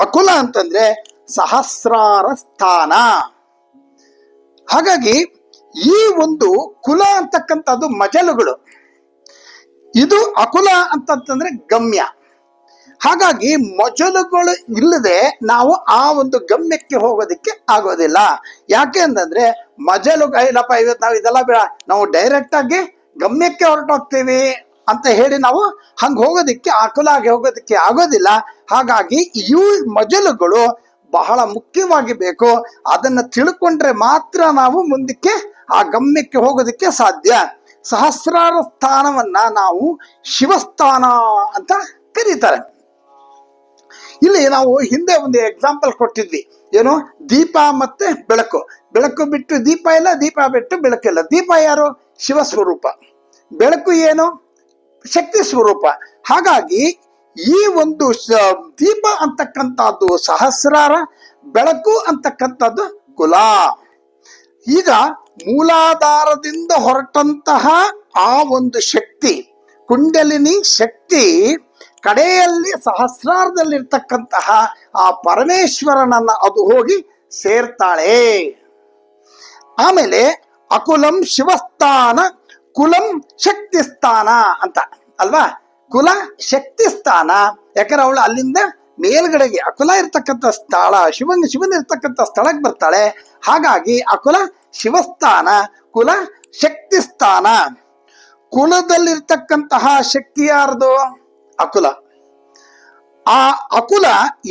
ಅಕುಲ ಅಂತಂದ್ರೆ ಸಹಸ್ರಾರ ಸ್ಥಾನ. ಹಾಗಾಗಿ ಈ ಒಂದು ಕುಲ ಅಂತಕ್ಕಂಥದ್ದು ಮಜಲುಗಳು, ಇದು ಅಕುಲ ಅಂತಂತಂದ್ರೆ ಗಮ್ಯ. ಹಾಗಾಗಿ ಮಜಲುಗಳು ಇಲ್ಲದೆ ನಾವು ಆ ಒಂದು ಗಮ್ಯಕ್ಕೆ ಹೋಗೋದಕ್ಕೆ ಆಗೋದಿಲ್ಲ. ಯಾಕೆ ಅಂತಂದ್ರೆ ಮಜಲುಗಳಿಲ್ಲಪ್ಪ, ಇವತ್ತು ನಾವು ಇದೆಲ್ಲ ಬೇಡ, ನಾವು ಡೈರೆಕ್ಟ್ ಆಗಿ ಗಮ್ಯಕ್ಕೆ ಹೊರಟೋಗ್ತೀವಿ ಅಂತ ಹೇಳಿ ನಾವು ಹಂಗೆ ಹೋಗೋದಕ್ಕೆ ಅಕುಲ ಆಗಿ ಹೋಗೋದಕ್ಕೆ ಆಗೋದಿಲ್ಲ. ಹಾಗಾಗಿ ಇವು ಮಜಲುಗಳು ಬಹಳ ಮುಖ್ಯವಾಗಿ ಬೇಕು. ಅದನ್ನ ತಿಳ್ಕೊಂಡ್ರೆ ಮಾತ್ರ ನಾವು ಮುಂದಕ್ಕೆ ಆ ಗಮ್ಯಕ್ಕೆ ಹೋಗೋದಕ್ಕೆ ಸಾಧ್ಯ. ಸಹಸ್ರಾರ ಸ್ಥಾನವನ್ನ ನಾವು ಶಿವಸ್ಥಾನ ಅಂತ ಕರೀತಾರೆ. ಇಲ್ಲಿ ನಾವು ಹಿಂದೆ ಒಂದು ಎಕ್ಸಾಂಪಲ್ ಕೊಟ್ಟಿದ್ವಿ, ಏನು, ದೀಪ ಮತ್ತೆ ಬೆಳಕು. ಬೆಳಕು ಬಿಟ್ಟು ದೀಪ ಇಲ್ಲ, ದೀಪ ಬಿಟ್ಟು ಬೆಳಕಿಲ್ಲ. ದೀಪ ಯಾರು? ಶಿವ ಸ್ವರೂಪ. ಬೆಳಕು ಏನು? ಶಕ್ತಿ ಸ್ವರೂಪ. ಹಾಗಾಗಿ ಈ ಒಂದು ದೀಪ ಅಂತಕ್ಕಂಥದ್ದು ಸಹಸ್ರಾರ, ಬೆಳಕು ಅಂತಕ್ಕಂಥದ್ದು ಕುಲ. ಈಗ ಮೂಲಾಧಾರದಿಂದ ಹೊರಟಂತಹ ಆ ಒಂದು ಶಕ್ತಿ, ಕುಂಡಲಿನಿ ಶಕ್ತಿ, ಕಡೆಯಲ್ಲಿ ಸಹಸ್ರಾರದಲ್ಲಿರ್ತಕ್ಕಂತಹ ಆ ಪರಮೇಶ್ವರನನ್ನ ಅದು ಹೋಗಿ ಸೇರ್ತಾಳೆ. ಆಮೇಲೆ ಅಕುಲಂ ಶಿವಸ್ಥಾನ, ಕುಲಂ ಶಕ್ತಿ ಸ್ಥಾನ ಅಂತ ಅಲ್ವಾ? ಕುಲ ಶಕ್ತಿ ಸ್ಥಾನ. ಯಾಕಂದ್ರೆ ಅವಳು ಅಲ್ಲಿಂದ ಮೇಲ್ಗಡೆಗೆ ಅಕುಲ ಇರ್ತಕ್ಕಂಥ ಸ್ಥಳ, ಶಿವನ್ ಇರ್ತಕ್ಕಂಥ ಸ್ಥಳಕ್ಕೆ ಬರ್ತಾಳೆ. ಹಾಗಾಗಿ ಅಕುಲ ಶಿವಸ್ಥಾನ, ಕುಲ ಶಕ್ತಿ ಸ್ಥಾನ. ಕುಲದಲ್ಲಿರ್ತಕ್ಕಂತಹ ಶಕ್ತಿ ಯಾರ್ದು? ಅಕುಲ. ಆ ಅಕುಲ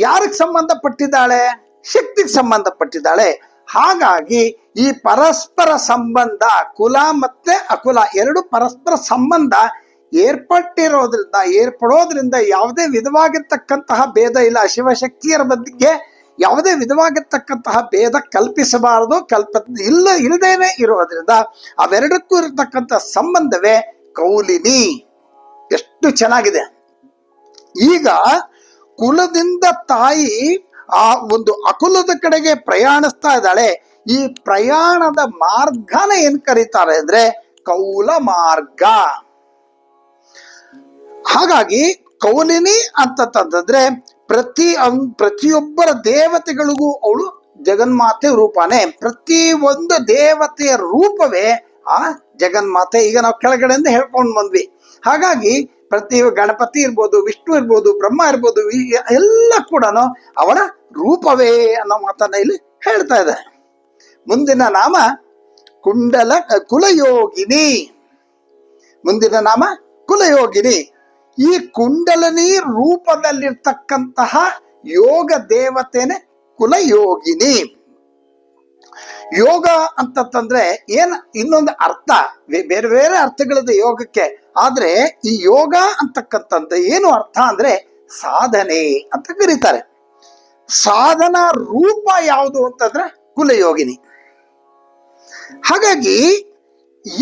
ಯಾರಿಗೆ ಸಂಬಂಧಪಟ್ಟಿದ್ದಾಳೆ? ಶಕ್ತಿಗೆ ಸಂಬಂಧಪಟ್ಟಿದ್ದಾಳೆ. ಹಾಗಾಗಿ ಈ ಪರಸ್ಪರ ಸಂಬಂಧ, ಕುಲ ಮತ್ತೆ ಅಕುಲ ಎರಡು ಪರಸ್ಪರ ಸಂಬಂಧ ಏರ್ಪಡೋದ್ರಿಂದ ಯಾವುದೇ ವಿಧವಾಗಿರ್ತಕ್ಕಂತಹ ಭೇದ ಇಲ್ಲ. ಶಿವಶಕ್ತಿಯರ ಬಗ್ಗೆ ಯಾವುದೇ ವಿಧವಾಗಿರ್ತಕ್ಕಂತಹ ಭೇದ ಕಲ್ಪಿಸಬಾರದು, ಇಲ್ಲದೇನೆ ಇರೋದ್ರಿಂದ ಅವೆರಡಕ್ಕೂ ಇರತಕ್ಕಂಥ ಸಂಬಂಧವೇ ಕೌಲಿನಿ. ಎಷ್ಟು ಚೆನ್ನಾಗಿದೆ. ಈಗ ಕುಲದಿಂದ ತಾಯಿ ಆ ಒಂದು ಅಕುಲದ ಕಡೆಗೆ ಪ್ರಯಾಣಿಸ್ತಾ ಇದ್ದಾಳೆ. ಈ ಪ್ರಯಾಣದ ಮಾರ್ಗನ ಏನ್ ಕರೀತಾರೆ ಅಂದ್ರೆ ಕೌಲ ಮಾರ್ಗ. ಹಾಗಾಗಿ ಕೌಲಿನಿ ಅಂತಂದ್ರೆ ಪ್ರತಿಯೊಬ್ಬರ ದೇವತೆಗಳಿಗೂ ಅವಳು ಜಗನ್ಮಾತೆ ರೂಪನೇ. ಪ್ರತಿ ಒಂದು ದೇವತೆಯ ರೂಪವೇ ಆ ಜಗನ್ಮಾತೆ. ಈಗ ನಾವು ಕೆಳಗಡೆಯಿಂದ ಹೇಳ್ಕೊಂಡು ಬಂದ್ವಿ. ಹಾಗಾಗಿ ಪ್ರತಿ ಗಣಪತಿ ಇರ್ಬೋದು, ವಿಷ್ಣು ಇರ್ಬೋದು, ಬ್ರಹ್ಮ ಇರ್ಬೋದು, ಎಲ್ಲ ಕೂಡ ಅವಳ ರೂಪವೇ ಅನ್ನೋ ಮಾತನ್ನ ಇಲ್ಲಿ ಹೇಳ್ತಾ ಇದೆ. ಮುಂದಿನ ನಾಮ ಕುಲಯೋಗಿನಿ. ಮುಂದಿನ ನಾಮ ಕುಲಯೋಗಿನಿ. ಈ ಕುಂಡಲನಿ ರೂಪದಲ್ಲಿರ್ತಕ್ಕಂತಹ ಯೋಗ ದೇವತೆನೆ ಕುಲಯೋಗಿನಿ. ಯೋಗ ಅಂತಂದ್ರೆ ಏನ್ ಇನ್ನೊಂದು ಅರ್ಥ, ಬೇರೆ ಬೇರೆ ಅರ್ಥಗಳಿದೆ ಯೋಗಕ್ಕೆ. ಆದ್ರೆ ಈ ಯೋಗ ಅಂತಕ್ಕಂಥದ್ದು ಏನು ಅರ್ಥ ಅಂದ್ರೆ ಸಾಧನೆ ಅಂತ ಕರೀತಾರೆ. ಸಾಧನ ರೂಪ ಯಾವುದು ಅಂತಂದ್ರೆ ಕುಲಯೋಗಿನಿ. ಹಾಗಾಗಿ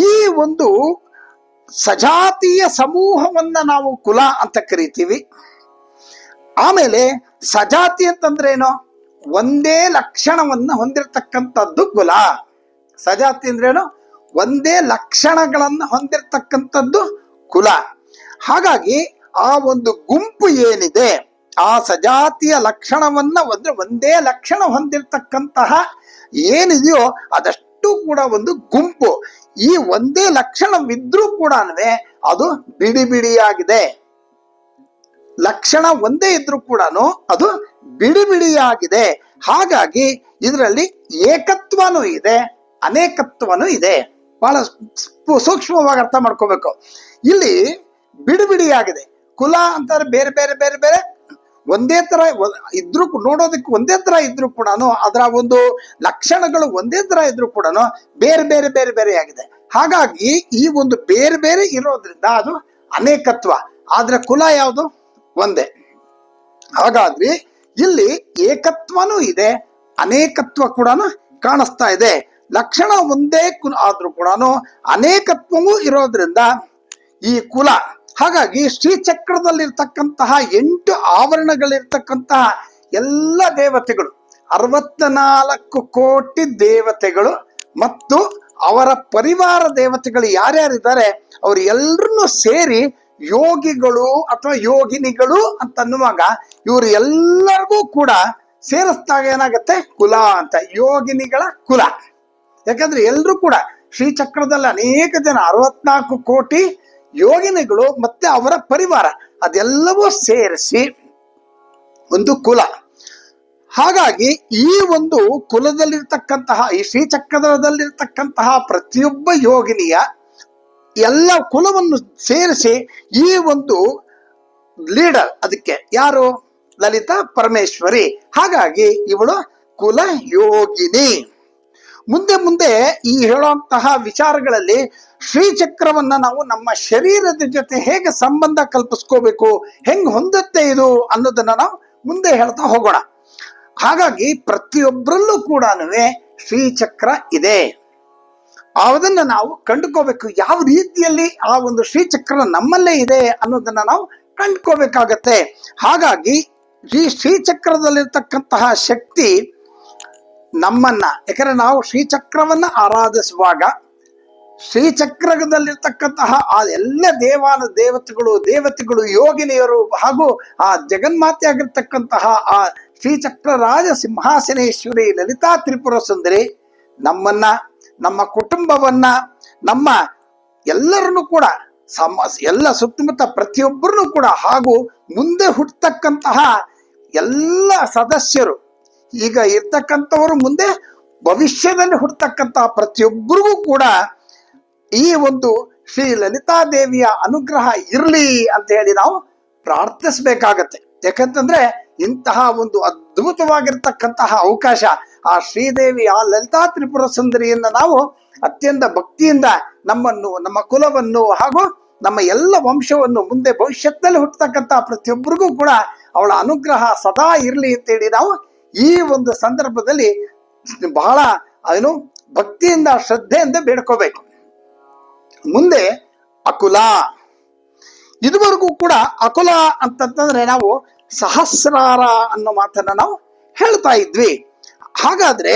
ಈ ಒಂದು ಸಜಾತಿಯ ಸಮೂಹವನ್ನ ನಾವು ಕುಲ ಅಂತ ಕರಿತೀವಿ. ಆಮೇಲೆ ಸಜಾತಿ ಅಂತಂದ್ರೆ ಏನು? ಒಂದೇ ಲಕ್ಷಣವನ್ನ ಹೊಂದಿರತಕ್ಕಂಥದ್ದು ಕುಲ. ಸಜಾತಿ ಅಂದ್ರೇನು? ಒಂದೇ ಲಕ್ಷಣಗಳನ್ನ ಹೊಂದಿರತಕ್ಕಂಥದ್ದು ಕುಲ. ಹಾಗಾಗಿ ಆ ಒಂದು ಗುಂಪು ಏನಿದೆ, ಆ ಸಜಾತಿಯ ಲಕ್ಷಣವನ್ನ ಒಂದೇ ಲಕ್ಷಣ ಹೊಂದಿರತಕ್ಕಂತಹ ಏನಿದೆಯೋ ಅದಷ್ಟು ಕೂಡ ಒಂದು ಗುಂಪು. ಈ ಒಂದೇ ಲಕ್ಷಣವಿದ್ರೂ ಕೂಡ ಅದು ಬಿಡಿ ಬಿಡಿಯಾಗಿದೆ. ಲಕ್ಷಣ ಒಂದೇ ಇದ್ರೂ ಕೂಡ ಅದು ಬಿಡಿ ಬಿಡಿಯಾಗಿದೆ. ಹಾಗಾಗಿ ಇದರಲ್ಲಿ ಏಕತ್ವನೂ ಇದೆ, ಅನೇಕತ್ವನೂ ಇದೆ. ಬಹಳ ಸೂಕ್ಷ್ಮವಾಗಿ ಅರ್ಥ ಮಾಡ್ಕೋಬೇಕು. ಇಲ್ಲಿ ಬಿಡಿ ಬಿಡಿಯಾಗಿದೆ. ಕುಲ ಅಂತಾರೆ ಬೇರೆ ಬೇರೆ ಬೇರೆ ಬೇರೆ ಒಂದೇ ತರ ಇದ್ರೂ, ನೋಡೋದಕ್ಕೆ ಒಂದೇ ತರ ಇದ್ರೂ ಕೂಡ ಅದರ ಒಂದು ಲಕ್ಷಣಗಳು ಒಂದೇ ತರ ಇದ್ರೂ ಕೂಡ ಬೇರೆ ಬೇರೆ ಬೇರೆ ಬೇರೆ ಆಗಿದೆ. ಹಾಗಾಗಿ ಈ ಒಂದು ಬೇರೆ ಬೇರೆ ಇರೋದ್ರಿಂದ ಅದು ಅನೇಕತ್ವ. ಆದ್ರೆ ಕುಲ ಯಾವುದು? ಒಂದೇ. ಹಾಗಾದ್ರೆ ಇಲ್ಲಿ ಏಕತ್ವನೂ ಇದೆ, ಅನೇಕತ್ವ ಕೂಡ ಕಾಣಿಸ್ತಾ ಇದೆ. ಲಕ್ಷಣ ಒಂದೇ ಆದ್ರೂ ಕೂಡ ಅನೇಕತ್ವವೂ ಇರೋದ್ರಿಂದ ಈ ಕುಲ. ಹಾಗಾಗಿ ಶ್ರೀಚಕ್ರದಲ್ಲಿರ್ತಕ್ಕಂತಹ 8 ಆವರಣಗಳಿರ್ತಕ್ಕಂತಹ ಎಲ್ಲ ದೇವತೆಗಳು, 64 ಕೋಟಿ ದೇವತೆಗಳು ಮತ್ತು ಅವರ ಪರಿವಾರ ದೇವತೆಗಳು ಯಾರ್ಯಾರಿದ್ದಾರೆ ಅವರು ಎಲ್ಲರನ್ನೂ ಸೇರಿ ಯೋಗಿಗಳು ಅಥವಾ ಯೋಗಿನಿಗಳು ಅಂತನ್ನುವಾಗ ಇವರು ಎಲ್ಲರಿಗೂ ಕೂಡ ಸೇರಿಸಿದಾಗ ಏನಾಗತ್ತೆ? ಕುಲ ಅಂತ, ಯೋಗಿನಿಗಳ ಕುಲ. ಯಾಕಂದ್ರೆ ಎಲ್ಲರೂ ಕೂಡ ಶ್ರೀಚಕ್ರದಲ್ಲಿ ಅನೇಕ ಜನ, 64 ಕೋಟಿ ಯೋಗಿನಿಗಳು ಮತ್ತೆ ಅವರ ಪರಿವಾರ, ಅದೆಲ್ಲವೂ ಸೇರಿಸಿ ಒಂದು ಕುಲ. ಹಾಗಾಗಿ ಈ ಒಂದು ಕುಲದಲ್ಲಿರ್ತಕ್ಕಂತಹ, ಈ ಶ್ರೀಚಕ್ರದಲ್ಲಿರ್ತಕ್ಕಂತಹ ಪ್ರತಿಯೊಬ್ಬ ಯೋಗಿನಿಯ ಎಲ್ಲ ಕುಲವನ್ನು ಸೇರಿಸಿ ಈ ಒಂದು ಲೀಡರ್, ಅದಕ್ಕೆ ಯಾರು? ಲಲಿತಾ ಪರಮೇಶ್ವರಿ. ಹಾಗಾಗಿ ಇವಳು ಕುಲ ಯೋಗಿನಿ. ಮುಂದೆ ಮುಂದೆ ಈ ಹೇಳುವಂತಹ ವಿಚಾರಗಳಲ್ಲಿ ಶ್ರೀಚಕ್ರವನ್ನ ನಾವು ನಮ್ಮ ಶರೀರದ ಜೊತೆ ಹೇಗೆ ಸಂಬಂಧ ಕಲ್ಪಿಸ್ಕೋಬೇಕು, ಹೆಂಗ್ ಹೊಂದುತ್ತೆ ಇದು ಅನ್ನೋದನ್ನ ನಾವು ಮುಂದೆ ಹೇಳ್ತಾ ಹೋಗೋಣ. ಹಾಗಾಗಿ ಪ್ರತಿಯೊಬ್ಬರಲ್ಲೂ ಕೂಡ ಶ್ರೀಚಕ್ರ ಇದೆ. ಅದನ್ನ ನಾವು ಕಂಡುಕೋಬೇಕು. ಯಾವ ರೀತಿಯಲ್ಲಿ ಆ ಒಂದು ಶ್ರೀಚಕ್ರ ನಮ್ಮಲ್ಲೇ ಇದೆ ಅನ್ನೋದನ್ನ ನಾವು ಕಂಡುಕೋಬೇಕಾಗತ್ತೆ. ಹಾಗಾಗಿ ಈ ಶ್ರೀಚಕ್ರದಲ್ಲಿರ್ತಕ್ಕಂತಹ ಶಕ್ತಿ ನಮ್ಮನ್ನ, ಯಾಕಂದ್ರೆ ನಾವು ಶ್ರೀಚಕ್ರವನ್ನ ಆರಾಧಿಸುವಾಗ ಶ್ರೀಚಕ್ರದಲ್ಲಿರ್ತಕ್ಕಂತಹ ಆ ಎಲ್ಲ ದೇವತೆಗಳು ಯೋಗಿನಿಯರು ಹಾಗೂ ಆ ಜಗನ್ಮಾತೆ ಆಗಿರ್ತಕ್ಕಂತಹ ಆ ಶ್ರೀಚಕ್ರ ರಾಜ ಸಿಂಹಾಸನೇಶ್ವರಿ ಲಲಿತಾ ತ್ರಿಪುರ ಸುಂದರಿ ನಮ್ಮನ್ನ, ನಮ್ಮ ಕುಟುಂಬವನ್ನ, ನಮ್ಮ ಎಲ್ಲರನ್ನು ಕೂಡ ಎಲ್ಲ ಸುತ್ತಮುತ್ತ ಪ್ರತಿಯೊಬ್ಬರನ್ನು ಕೂಡ, ಹಾಗೂ ಮುಂದೆ ಹುಟ್ಟತಕ್ಕಂತಹ ಎಲ್ಲ ಸದಸ್ಯರು, ಈಗ ಇರ್ತಕ್ಕಂಥವರು ಮುಂದೆ ಭವಿಷ್ಯದಲ್ಲಿ ಹುಟ್ಟತಕ್ಕಂತಹ ಪ್ರತಿಯೊಬ್ಬರಿಗೂ ಕೂಡ ಈ ಒಂದು ಶ್ರೀ ಲಲಿತಾ ದೇವಿಯ ಅನುಗ್ರಹ ಇರಲಿ ಅಂತ ಹೇಳಿ ನಾವು ಪ್ರಾರ್ಥಿಸ್ಬೇಕಾಗತ್ತೆ. ಯಾಕಂತಂದ್ರೆ ಇಂತಹ ಒಂದು ಅದ್ಭುತವಾಗಿರ್ತಕ್ಕಂತಹ ಅವಕಾಶ ಆ ಶ್ರೀದೇವಿ, ಆ ಲಲಿತಾ ತ್ರಿಪುರ ಸುಂದರಿಯನ್ನ ನಾವು ಅತ್ಯಂತ ಭಕ್ತಿಯಿಂದ ನಮ್ಮನ್ನು, ನಮ್ಮ ಕುಲವನ್ನು ಹಾಗೂ ನಮ್ಮ ಎಲ್ಲ ವಂಶವನ್ನು, ಮುಂದೆ ಭವಿಷ್ಯದಲ್ಲಿ ಹುಟ್ಟತಕ್ಕಂತಹ ಪ್ರತಿಯೊಬ್ಬರಿಗೂ ಕೂಡ ಅವಳ ಅನುಗ್ರಹ ಸದಾ ಇರಲಿ ಅಂತೇಳಿ ನಾವು ಈ ಒಂದು ಸಂದರ್ಭದಲ್ಲಿ ಬಹಳ ಭಕ್ತಿಯಿಂದ ಶ್ರದ್ಧೆಯಿಂದ ಬೇಡ್ಕೋಬೇಕು. ಮುಂದೆ ಅಕುಲ. ಇದುವರೆಗೂ ಕೂಡ ಅಕುಲ ಅಂತಂತಂದ್ರೆ ನಾವು ಸಹಸ್ರಾರ ಅನ್ನೋ ಮಾತನ್ನ ನಾವು ಹೇಳ್ತಾ ಇದ್ವಿ. ಹಾಗಾದ್ರೆ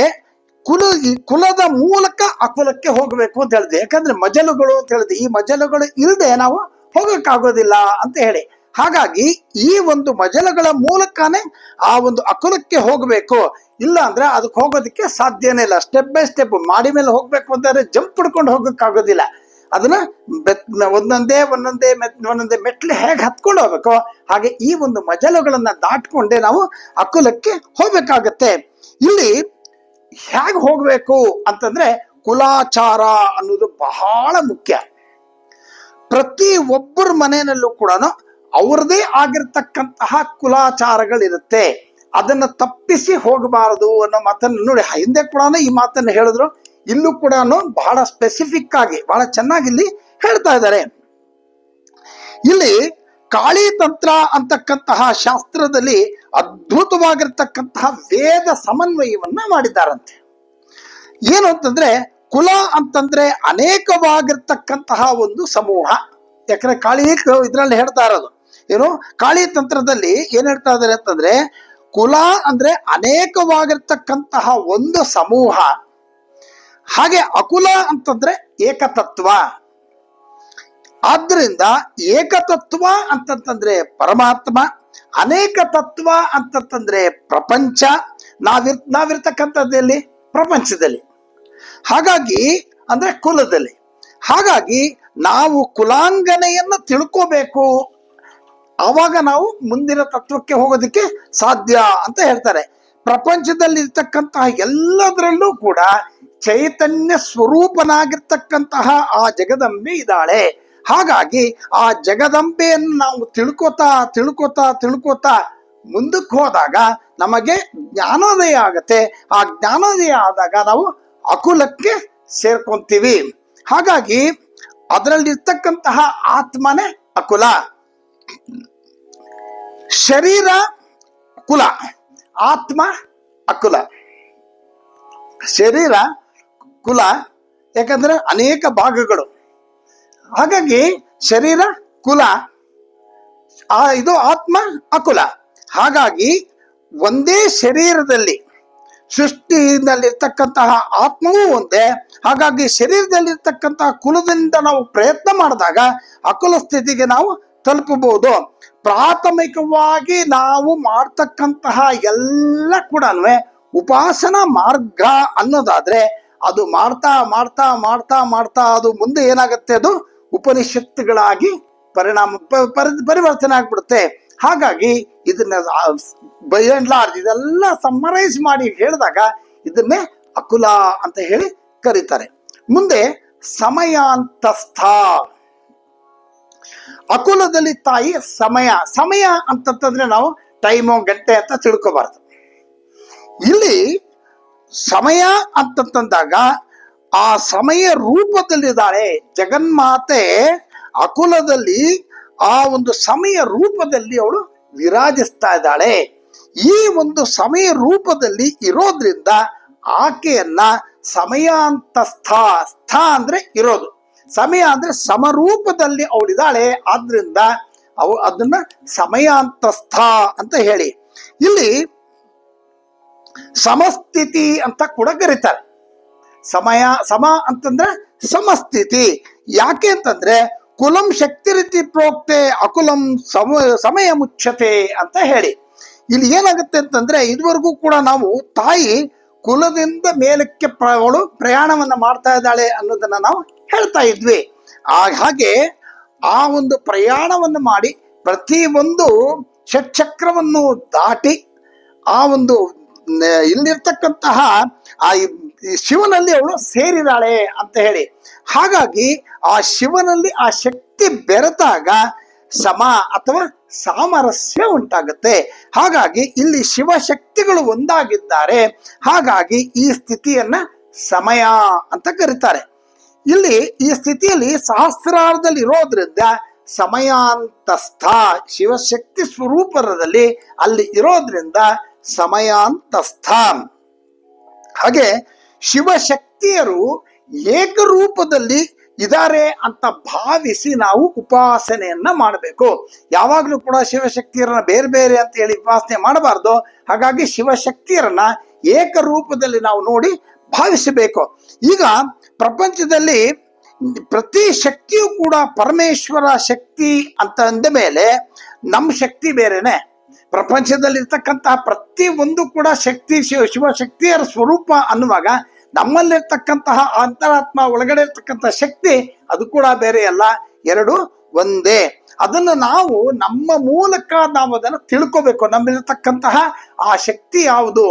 ಕುಲದ ಮೂಲಕ ಅಕುಲಕ್ಕೆ ಹೋಗಬೇಕು ಅಂತ ಹೇಳಿದೆ. ಯಾಕಂದ್ರೆ ಮಜಲುಗಳು ಅಂತ ಹೇಳಿದೆ, ಈ ಮಜಲುಗಳು ಇಲ್ಲದೆ ನಾವು ಹೋಗಕ್ಕಾಗೋದಿಲ್ಲ ಅಂತ ಹೇಳಿ. ಹಾಗಾಗಿ ಈ ಒಂದು ಮಜಲುಗಳ ಮೂಲಕನೇ ಆ ಒಂದು ಅಕುಲಕ್ಕೆ ಹೋಗಬೇಕು. ಇಲ್ಲ ಅಂದ್ರೆ ಅದಕ್ಕೆ ಹೋಗೋದಕ್ಕೆ ಸಾಧ್ಯನೇ ಇಲ್ಲ. ಸ್ಟೆಪ್ ಬೈ ಸ್ಟೆಪ್ ಮಾಡಿ ಮೇಲೆ ಹೋಗ್ಬೇಕು ಅಂತಂದ್ರೆ ಜಂಪ್ ಹಿಡ್ಕೊಂಡು ಹೋಗಕ್ಕಾಗೋದಿಲ್ಲ. ಅದನ್ನ ಒಂದೊಂದೇ ಮೆಟ್ಲು ಹೇಗೆ ಹತ್ಕೊಂಡು ಹೋಗ್ಬೇಕು, ಹಾಗೆ ಈ ಒಂದು ಮಜಲುಗಳನ್ನ ದಾಟ್ಕೊಂಡೆ ನಾವು ಅಕುಲಕ್ಕೆ ಹೋಗ್ಬೇಕಾಗತ್ತೆ. ಇಲ್ಲಿ ಹೇಗೆ ಹೋಗ್ಬೇಕು ಅಂತಂದ್ರೆ ಕುಲಾಚಾರ ಅನ್ನೋದು ಬಹಳ ಮುಖ್ಯ. ಪ್ರತಿ ಒಬ್ಬರ ಮನೆಯಲ್ಲೂ ಕೂಡ ಅವ್ರದೇ ಆಗಿರ್ತಕ್ಕಂತಹ ಕುಲಾಚಾರಗಳಿರುತ್ತೆ. ಅದನ್ನ ತಪ್ಪಿಸಿ ಹೋಗಬಾರದು ಅನ್ನೋ ಮಾತನ್ನು ನೋಡಿ, ಹಿಂದೆ ಕೂಡ ಈ ಮಾತನ್ನು ಹೇಳಿದ್ರು, ಇಲ್ಲೂ ಕೂಡ ಬಹಳ ಸ್ಪೆಸಿಫಿಕ್ ಆಗಿ ಬಹಳ ಚೆನ್ನಾಗಿ ಇಲ್ಲಿ ಹೇಳ್ತಾ ಇದ್ದಾರೆ. ಇಲ್ಲಿ ಕಾಳಿ ತಂತ್ರ ಅಂತಕ್ಕಂತಹ ಶಾಸ್ತ್ರದಲ್ಲಿ ಅದ್ಭುತವಾಗಿರ್ತಕ್ಕಂತಹ ವೇದ ಸಮನ್ವಯವನ್ನ ಮಾಡಿದ್ದಾರಂತೆ. ಏನು ಅಂತಂದ್ರೆ, ಕುಲ ಅಂತಂದ್ರೆ ಅನೇಕವಾಗಿರ್ತಕ್ಕಂತಹ ಒಂದು ಸಮೂಹ. ಯಾಕಂದ್ರೆ ಕಾಳಿ ಇದ್ರಲ್ಲಿ ಹೇಳ್ತಾ ಇರೋದು ಏನು, ಕಾಳಿ ತಂತ್ರದಲ್ಲಿ ಏನ್ ಹೇಳ್ತಾ ಇದ್ದಾರೆ ಅಂತಂದ್ರೆ, ಕುಲ ಅಂದ್ರೆ ಅನೇಕವಾಗಿರ್ತಕ್ಕಂತಹ ಒಂದು ಸಮೂಹ, ಹಾಗೆ ಅಕುಲ ಅಂತಂದ್ರೆ ಏಕತತ್ವ. ಆದ್ರಿಂದ ಏಕತತ್ವ ಅಂತಂದ್ರೆ ಅನೇಕ ತತ್ವ ಅಂತಂದ್ರೆ ಪ್ರಪಂಚ. ನಾವಿರ್ತಕ್ಕಂಥದ್ದಲ್ಲಿ ಪ್ರಪಂಚದಲ್ಲಿ, ಹಾಗಾಗಿ ಅಂದ್ರೆ ಕುಲದಲ್ಲಿ. ಹಾಗಾಗಿ ನಾವು ಕುಲಾಂಗನೆಯನ್ನು ತಿಳ್ಕೋಬೇಕು, ಆವಾಗ ನಾವು ಮುಂದಿನ ತತ್ವಕ್ಕೆ ಹೋಗೋದಕ್ಕೆ ಸಾಧ್ಯ ಅಂತ ಹೇಳ್ತಾರೆ. ಪ್ರಪಂಚದಲ್ಲಿ ಇರ್ತಕ್ಕಂತಹ ಎಲ್ಲದರಲ್ಲೂ ಕೂಡ ಚೈತನ್ಯ ಸ್ವರೂಪನಾಗಿರ್ತಕ್ಕಂತಹ ಆ ಜಗದಂಬೆ ಇದ್ದಾಳೆ. ಹಾಗಾಗಿ ಆ ಜಗದಂಬೆಯನ್ನು ನಾವು ತಿಳ್ಕೋತಾ ಮುಂದಕ್ಕೆ ಹೋದಾಗ ನಮಗೆ ಜ್ಞಾನೋದಯ ಆಗತ್ತೆ. ಆ ಜ್ಞಾನೋದಯ ಆದಾಗ ನಾವು ಅಕುಲಕ್ಕೆ ಸೇರ್ಕೊಂತೀವಿ. ಹಾಗಾಗಿ ಅದರಲ್ಲಿರ್ತಕ್ಕಂತಹ ಆತ್ಮನೇ ಅಕುಲ. ಶರೀರ ಕುಲ, ಆತ್ಮ ಅಕುಲ. ಶರೀರ ಕುಲ, ಯಾಕಂದ್ರೆ ಅನೇಕ ಭಾಗಗಳು. ಹಾಗಾಗಿ ಶರೀರ ಕುಲ, ಇದು ಆತ್ಮ ಅಕುಲ. ಹಾಗಾಗಿ ಒಂದೇ ಶರೀರದಲ್ಲಿ ಸೃಷ್ಟಿನಲ್ಲಿರ್ತಕ್ಕಂತಹ ಆತ್ಮವೂ ಒಂದೇ. ಹಾಗಾಗಿ ಶರೀರದಲ್ಲಿರ್ತಕ್ಕಂತಹ ಕುಲದಿಂದ ನಾವು ಪ್ರಯತ್ನ ಮಾಡಿದಾಗ ಅಕುಲ ಸ್ಥಿತಿಗೆ ನಾವು ತಲುಪಬಹುದು. ಪ್ರಾಥಮಿಕವಾಗಿ ನಾವು ಮಾಡ್ತಕ್ಕಂತಹ ಎಲ್ಲ ಕೂಡ ಉಪಾಸನಾ ಮಾರ್ಗ ಅನ್ನೋದಾದ್ರೆ, ಅದು ಮಾಡ್ತಾ ಮಾಡ್ತಾ ಮಾಡ್ತಾ ಮಾಡ್ತಾ ಅದು ಮುಂದೆ ಏನಾಗುತ್ತೆ, ಅದು ಉಪನಿಷತ್ತುಗಳಾಗಿ ಪರಿವರ್ತನೆ ಆಗ್ಬಿಡುತ್ತೆ. ಹಾಗಾಗಿ ಇದನ್ನ ಬೈ ಅಂಡ್ ಲಾರ್ಜ್ ಇದೆಲ್ಲ ಸಮ್ಮರೈಸ್ ಮಾಡಿ ಹೇಳಿದಾಗ ಇದನ್ನೇ ಅಕುಲ ಅಂತ ಹೇಳಿ ಕರೀತಾರೆ. ಮುಂದೆ ಸಮಯಾಂತಸ್ಥ. ಅಕುಲದಲ್ಲಿ ತಾಯಿ ಸಮಯ ಅಂತಂದ್ರೆ ನಾವು ಟೈಮು ಗಂಟೆ ಅಂತ ತಿಳ್ಕೋಬಾರ್ದು. ಇಲ್ಲಿ ಸಮಯ ಅಂತಂದಾಗ ಆ ಸಮಯ ರೂಪದಲ್ಲಿದ್ದಾಳೆ ಜಗನ್ಮಾತೆ. ಅಕುಲದಲ್ಲಿ ಆ ಒಂದು ಸಮಯ ರೂಪದಲ್ಲಿ ಅವಳು ವಿರಾಜಿಸ್ತಾ ಇದ್ದಾಳೆ. ಈ ಒಂದು ಸಮಯ ರೂಪದಲ್ಲಿ ಇರೋದ್ರಿಂದ ಆಕೆಯನ್ನ ಸಮಯಾಂತಸ್ಥ, ಸ್ಥ ಅಂದ್ರೆ ಇರೋದು, ಸಮಯ ಅಂದ್ರೆ ಸಮರೂಪದಲ್ಲಿ ಅವಳಿದ್ದಾಳೆ. ಆದ್ರಿಂದ ಅದನ್ನ ಸಮಯಾಂತಸ್ಥ ಅಂತ ಹೇಳಿ ಇಲ್ಲಿ ಸಮಸ್ಥಿತಿ ಅಂತ ಕೂಡ ಕರೀತಾರೆ. ಸಮ ಅಂತಂದ್ರೆ ಸಮಸ್ಥಿತಿ. ಯಾಕೆ ಅಂತಂದ್ರೆ ಕುಲಂ ಶಕ್ತಿ ರೀತಿ ಪ್ರೋಕ್ತೆ ಅಕುಲಂ ಸಮಯ ಮುಚ್ಚತೆ ಅಂತ ಹೇಳಿ. ಇಲ್ಲಿ ಏನಾಗುತ್ತೆ ಅಂತಂದ್ರೆ, ಇದುವರೆಗೂ ಕೂಡ ನಾವು ತಾಯಿ ಕುಲದಿಂದ ಮೇಲಕ್ಕೆ ಅವಳು ಪ್ರಯಾಣವನ್ನ ಮಾಡ್ತಾ ಇದ್ದಾಳೆ ಅನ್ನೋದನ್ನ ನಾವು ಹೇಳ್ತಾ ಇದ್ವಿ. ಹಾಗೆ ಆ ಒಂದು ಪ್ರಯಾಣವನ್ನು ಮಾಡಿ ಪ್ರತಿ ಒಂದು ಷಟ್ಚಕ್ರವನ್ನು ದಾಟಿ ಆ ಒಂದು ಇಲ್ಲಿರ್ತಕ್ಕಂತಹ ಆ ಶಿವನಲ್ಲಿ ಅವಳು ಸೇರಿದಾಳೆ ಅಂತ ಹೇಳಿ. ಹಾಗಾಗಿ ಆ ಶಿವನಲ್ಲಿ ಆ ಶಕ್ತಿ ಬೆರೆತಾಗ ಸಮ ಅಥವಾ ಸಾಮರಸ್ಯ ಉಂಟಾಗುತ್ತೆ. ಹಾಗಾಗಿ ಇಲ್ಲಿ ಶಿವಶಕ್ತಿಗಳು ಒಂದಾಗಿದ್ದಾರೆ. ಹಾಗಾಗಿ ಈ ಸ್ಥಿತಿಯನ್ನ ಸಮಯ ಅಂತ ಕರೀತಾರೆ. ಇಲ್ಲಿ ಈ ಸ್ಥಿತಿಯಲ್ಲಿ ಸಹಸ್ರಾರದಲ್ಲಿ ಇರೋದ್ರಿಂದ ಸಮಯಾಂತಸ್ಥ, ಶಿವಶಕ್ತಿ ಸ್ವರೂಪದಲ್ಲಿ ಅಲ್ಲಿ ಇರೋದ್ರಿಂದ ಸಮಯಾಂತಸ್ಥ. ಹಾಗೆ ಶಿವಶಕ್ತಿಯರು ಏಕರೂಪದಲ್ಲಿ ಇದ್ದಾರೆ ಅಂತ ಭಾವಿಸಿ ನಾವು ಉಪಾಸನೆಯನ್ನ ಮಾಡಬೇಕು. ಯಾವಾಗಲೂ ಕೂಡ ಶಿವಶಕ್ತಿಯರನ್ನ ಬೇರೆ ಬೇರೆ ಅಂತ ಹೇಳಿ ಉಪಾಸನೆ ಮಾಡಬಾರ್ದು. ಹಾಗಾಗಿ ಶಿವಶಕ್ತಿಯರನ್ನ ಏಕರೂಪದಲ್ಲಿ ನಾವು ನೋಡಿ ಭಾವಿಸಬೇಕು. ಈಗ ಪ್ರಪಂಚದಲ್ಲಿ ಪ್ರತಿ ಶಕ್ತಿಯೂ ಕೂಡ ಪರಮೇಶ್ವರ ಶಕ್ತಿ ಅಂತ ಅಂದ ಮೇಲೆ ನಮ್ಮ ಶಕ್ತಿ ಬೇರೆನೆ. ಪ್ರಪಂಚದಲ್ಲಿರ್ತಕ್ಕಂತಹ ಪ್ರತಿ ಒಂದು ಕೂಡ ಶಕ್ತಿ ಶಿವಶಕ್ತಿಯರ ಸ್ವರೂಪ ಅನ್ನುವಾಗ ನಮ್ಮಲ್ಲಿರ್ತಕ್ಕಂತಹ ಅಂತರಾತ್ಮ ಒಳಗಡೆ ಇರ್ತಕ್ಕಂತಹ ಶಕ್ತಿ ಅದು ಕೂಡ ಬೇರೆ ಅಲ್ಲ, ಎರಡು ಒಂದೇ. ಅದನ್ನು ನಾವು ನಮ್ಮ ಮೂಲಕ ನಾವು ಅದನ್ನು ತಿಳ್ಕೋಬೇಕು. ನಮ್ಮಲ್ಲಿರ್ತಕ್ಕಂತಹ ಆ ಶಕ್ತಿ ಯಾವುದು,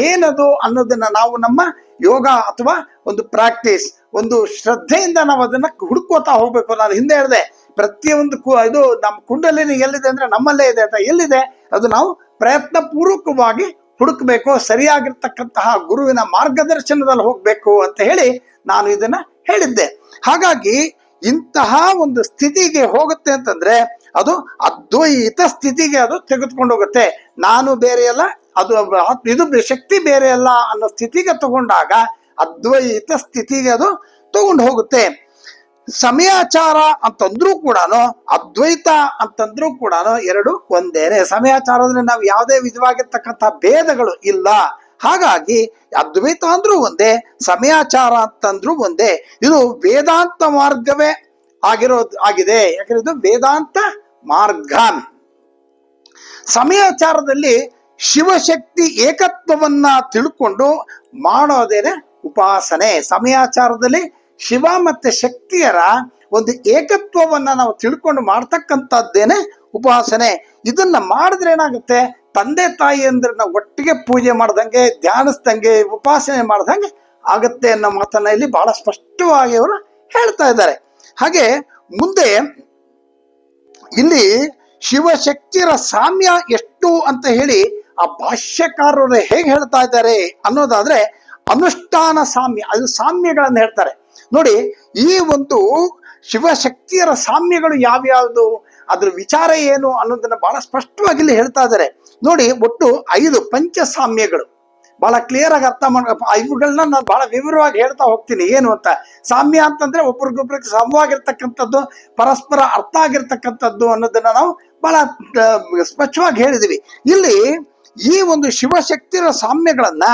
ಏನದು ಅನ್ನೋದನ್ನ ನಾವು ನಮ್ಮ ಯೋಗ ಅಥವಾ ಒಂದು ಪ್ರಾಕ್ಟೀಸ್, ಒಂದು ಶ್ರದ್ಧೆಯಿಂದ ನಾವು ಅದನ್ನ ಹುಡುಕೋತಾ ಹೋಗ್ಬೇಕು. ನಾನು ಹಿಂದೆ ಹೇಳಿದೆ, ಪ್ರತಿಯೊಂದು ಇದು ನಮ್ಮ ಕುಂಡಲಿನಿ ಎಲ್ಲಿದೆ ಅಂದ್ರೆ ನಮ್ಮಲ್ಲೇ ಇದೆ ಅಂತ. ಎಲ್ಲಿದೆ ಅದು ನಾವು ಪ್ರಯತ್ನ ಪೂರ್ವಕವಾಗಿ ಹುಡುಕಬೇಕು, ಸರಿಯಾಗಿರ್ತಕ್ಕಂತಹ ಗುರುವಿನ ಮಾರ್ಗದರ್ಶನದಲ್ಲಿ ಹೋಗ್ಬೇಕು ಅಂತ ಹೇಳಿ ನಾನು ಇದನ್ನ ಹೇಳಿದ್ದೆ. ಹಾಗಾಗಿ ಇಂತಹ ಒಂದು ಸ್ಥಿತಿಗೆ ಹೋಗುತ್ತೆ ಅಂತಂದ್ರೆ ಅದು ಅದ್ವೈತ ಸ್ಥಿತಿಗೆ ಅದು ತೆಗೆದುಕೊಂಡು ಹೋಗುತ್ತೆ. ನಾನು ಬೇರೆ ಅಲ್ಲ, ಅದು ಇದು ಶಕ್ತಿ ಬೇರೆ ಅಲ್ಲ ಅನ್ನೋ ಸ್ಥಿತಿಗೆ ತಗೊಂಡಾಗ ಅದ್ವೈತ ಸ್ಥಿತಿಗೆ ಅದು ತಗೊಂಡು ಹೋಗುತ್ತೆ. ಸಮಯಾಚಾರ ಅಂತಂದ್ರೂ ಕೂಡ ಅದ್ವೈತ ಅಂತಂದ್ರೂ ಕೂಡ ಎರಡು ಒಂದೇನೆ. ಸಮಯಾಚಾರದಲ್ಲಿ ನಾವು ಯಾವುದೇ ವಿಧವಾಗಿರ್ತಕ್ಕಂಥ ಭೇದಗಳು ಇಲ್ಲ. ಹಾಗಾಗಿ ಅದ್ವೈತ ಅಂದ್ರೂ ಒಂದೇ, ಸಮಯಾಚಾರ ಅಂತಂದ್ರೂ ಒಂದೇ. ಇದು ವೇದಾಂತ ಮಾರ್ಗವೇ ಆಗಿದೆ. ಯಾಕಂದ್ರೆ ಇದು ವೇದಾಂತ ಮಾರ್ಗ. ಸಮಯಾಚಾರದಲ್ಲಿ ಶಿವಶಕ್ತಿ ಏಕತ್ವವನ್ನ ತಿಳ್ಕೊಂಡು ಮಾಡೋದೇನೆ ಉಪಾಸನೆ. ಸಮಯಾಚಾರದಲ್ಲಿ ಶಿವ ಮತ್ತೆ ಶಕ್ತಿಯರ ಒಂದು ಏಕತ್ವವನ್ನ ನಾವು ತಿಳ್ಕೊಂಡು ಮಾಡ್ತಕ್ಕಂಥದ್ದೇನೆ ಉಪಾಸನೆ. ಇದನ್ನ ಮಾಡಿದ್ರೆ ಏನಾಗುತ್ತೆ, ತಂದೆ ತಾಯಿ ಅಂದ್ರೆ ನಾವು ಒಟ್ಟಿಗೆ ಪೂಜೆ ಮಾಡ್ದಂಗೆ, ಧ್ಯಾನಿಸ್ದಂಗೆ, ಉಪಾಸನೆ ಮಾಡ್ದಂಗೆ ಆಗತ್ತೆ ಅನ್ನೋ ಮಾತನ್ನ ಇಲ್ಲಿ ಬಹಳ ಸ್ಪಷ್ಟವಾಗಿ ಅವರು ಹೇಳ್ತಾ ಇದ್ದಾರೆ. ಹಾಗೆ ಮುಂದೆ ಇಲ್ಲಿ ಶಿವಶಕ್ತಿಯರ ಸಾಮ್ಯ ಎಷ್ಟು ಅಂತ ಹೇಳಿ ಆ ಭಾಷ್ಯಕಾರರು ಹೇಗೆ ಹೇಳ್ತಾ ಇದ್ದಾರೆ ಅನ್ನೋದಾದ್ರೆ, ಅನುಷ್ಠಾನ ಸಾಮ್ಯ, ಅದು ಸಾಮ್ಯಗಳನ್ನು ಹೇಳ್ತಾರೆ ನೋಡಿ. ಈ ಒಂದು ಶಿವಶಕ್ತಿಯರ ಸಾಮ್ಯಗಳು ಯಾವ್ಯಾವುದು, ಅದ್ರ ವಿಚಾರ ಏನು ಅನ್ನೋದನ್ನ ಬಹಳ ಸ್ಪಷ್ಟವಾಗಿ ಇಲ್ಲಿ ಹೇಳ್ತಾ ಇದ್ದಾರೆ ನೋಡಿ. ಒಟ್ಟು 5 ಪಂಚಸಾಮ್ಯಗಳು ಬಹಳ ಕ್ಲಿಯರ್ ಆಗಿ ಅರ್ಥ ಮಾಡ, ಇವುಗಳನ್ನ ನಾನು ಬಹಳ ವಿವರವಾಗಿ ಹೇಳ್ತಾ ಹೋಗ್ತೀನಿ ಏನು ಅಂತ. ಸಾಮ್ಯ ಅಂತಂದ್ರೆ ಒಬ್ರಿಗೊಬ್ರಿಗೆ ಸಮವಾಗಿರ್ತಕ್ಕಂಥದ್ದು, ಪರಸ್ಪರ ಅರ್ಥ ಆಗಿರ್ತಕ್ಕಂಥದ್ದು ಅನ್ನೋದನ್ನ ನಾವು ಬಹಳ ಸ್ಪಷ್ಟವಾಗಿ ಹೇಳಿದೀವಿ. ಇಲ್ಲಿ ಈ ಒಂದು ಶಿವಶಕ್ತಿಯ ಸಾಮ್ಯಗಳನ್ನ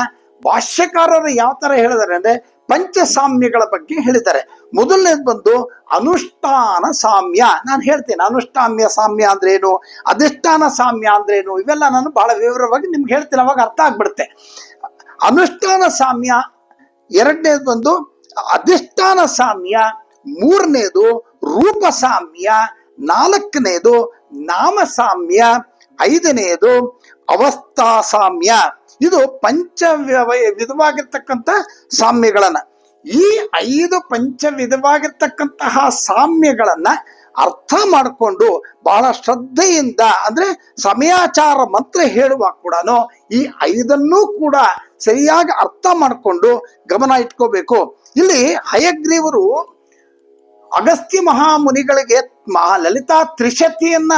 ಭಾಷ್ಯಕಾರರು ಯಾವ ತರ ಹೇಳಿದ್ದಾರೆ ಅಂದ್ರೆ ಪಂಚಸಾಮ್ಯಗಳ ಬಗ್ಗೆ ಹೇಳಿದ್ದಾರೆ. ಮೊದಲನೇದು ಬಂದು ಅನುಷ್ಠಾನ ಸಾಮ್ಯ. ನಾನು ಹೇಳ್ತೇನೆ ಅನುಷ್ಠಾನ್ಯ ಸಾಮ್ಯ ಅಂದ್ರೆ ಏನು, ಅಧಿಷ್ಠಾನ ಸಾಮ್ಯ ಅಂದ್ರೆ ಏನು, ಇವೆಲ್ಲ ನಾನು ಬಹಳ ವಿವರವಾಗಿ ನಿಮ್ಗೆ ಹೇಳ್ತೀನಿ, ಅವಾಗ ಅರ್ಥ ಆಗ್ಬಿಡುತ್ತೆ. ಅನುಷ್ಠಾನ ಸಾಮ್ಯ, ಎರಡನೇದು ಬಂದು ಅಧಿಷ್ಠಾನ ಸಾಮ್ಯ, ಮೂರನೇದು ರೂಪ ಸಾಮ್ಯ, ನಾಲ್ಕನೇದು ನಾಮ ಸಾಮ್ಯ, ಐದನೇದು ಅವಸ್ಥಾ ಸಾಮ್ಯ. ಇದು ಪಂಚ ವಿಧವಾಗಿರ್ತಕ್ಕಂಥ ಸಾಮ್ಯಗಳನ್ನ, ಈ 5 ಪಂಚ ವಿಧವಾಗಿರ್ತಕ್ಕಂತಹ ಸಾಮ್ಯಗಳನ್ನ ಅರ್ಥ ಮಾಡಿಕೊಂಡು ಬಹಳ ಶ್ರದ್ಧೆಯಿಂದ, ಅಂದ್ರೆ ಸಮಯಾಚಾರ ಮಂತ್ರ ಹೇಳುವಾಗ ಕೂಡ ಈ 5 ಕೂಡ ಸರಿಯಾಗಿ ಅರ್ಥ ಮಾಡಿಕೊಂಡು ಗಮನ ಇಟ್ಕೋಬೇಕು. ಇಲ್ಲಿ ಹಯಗ್ರೀವರು ಅಗಸ್ತ್ಯ ಮಹಾಮುನಿಗಳಿಗೆ ಲಲಿತಾ ತ್ರಿಶತಿಯನ್ನ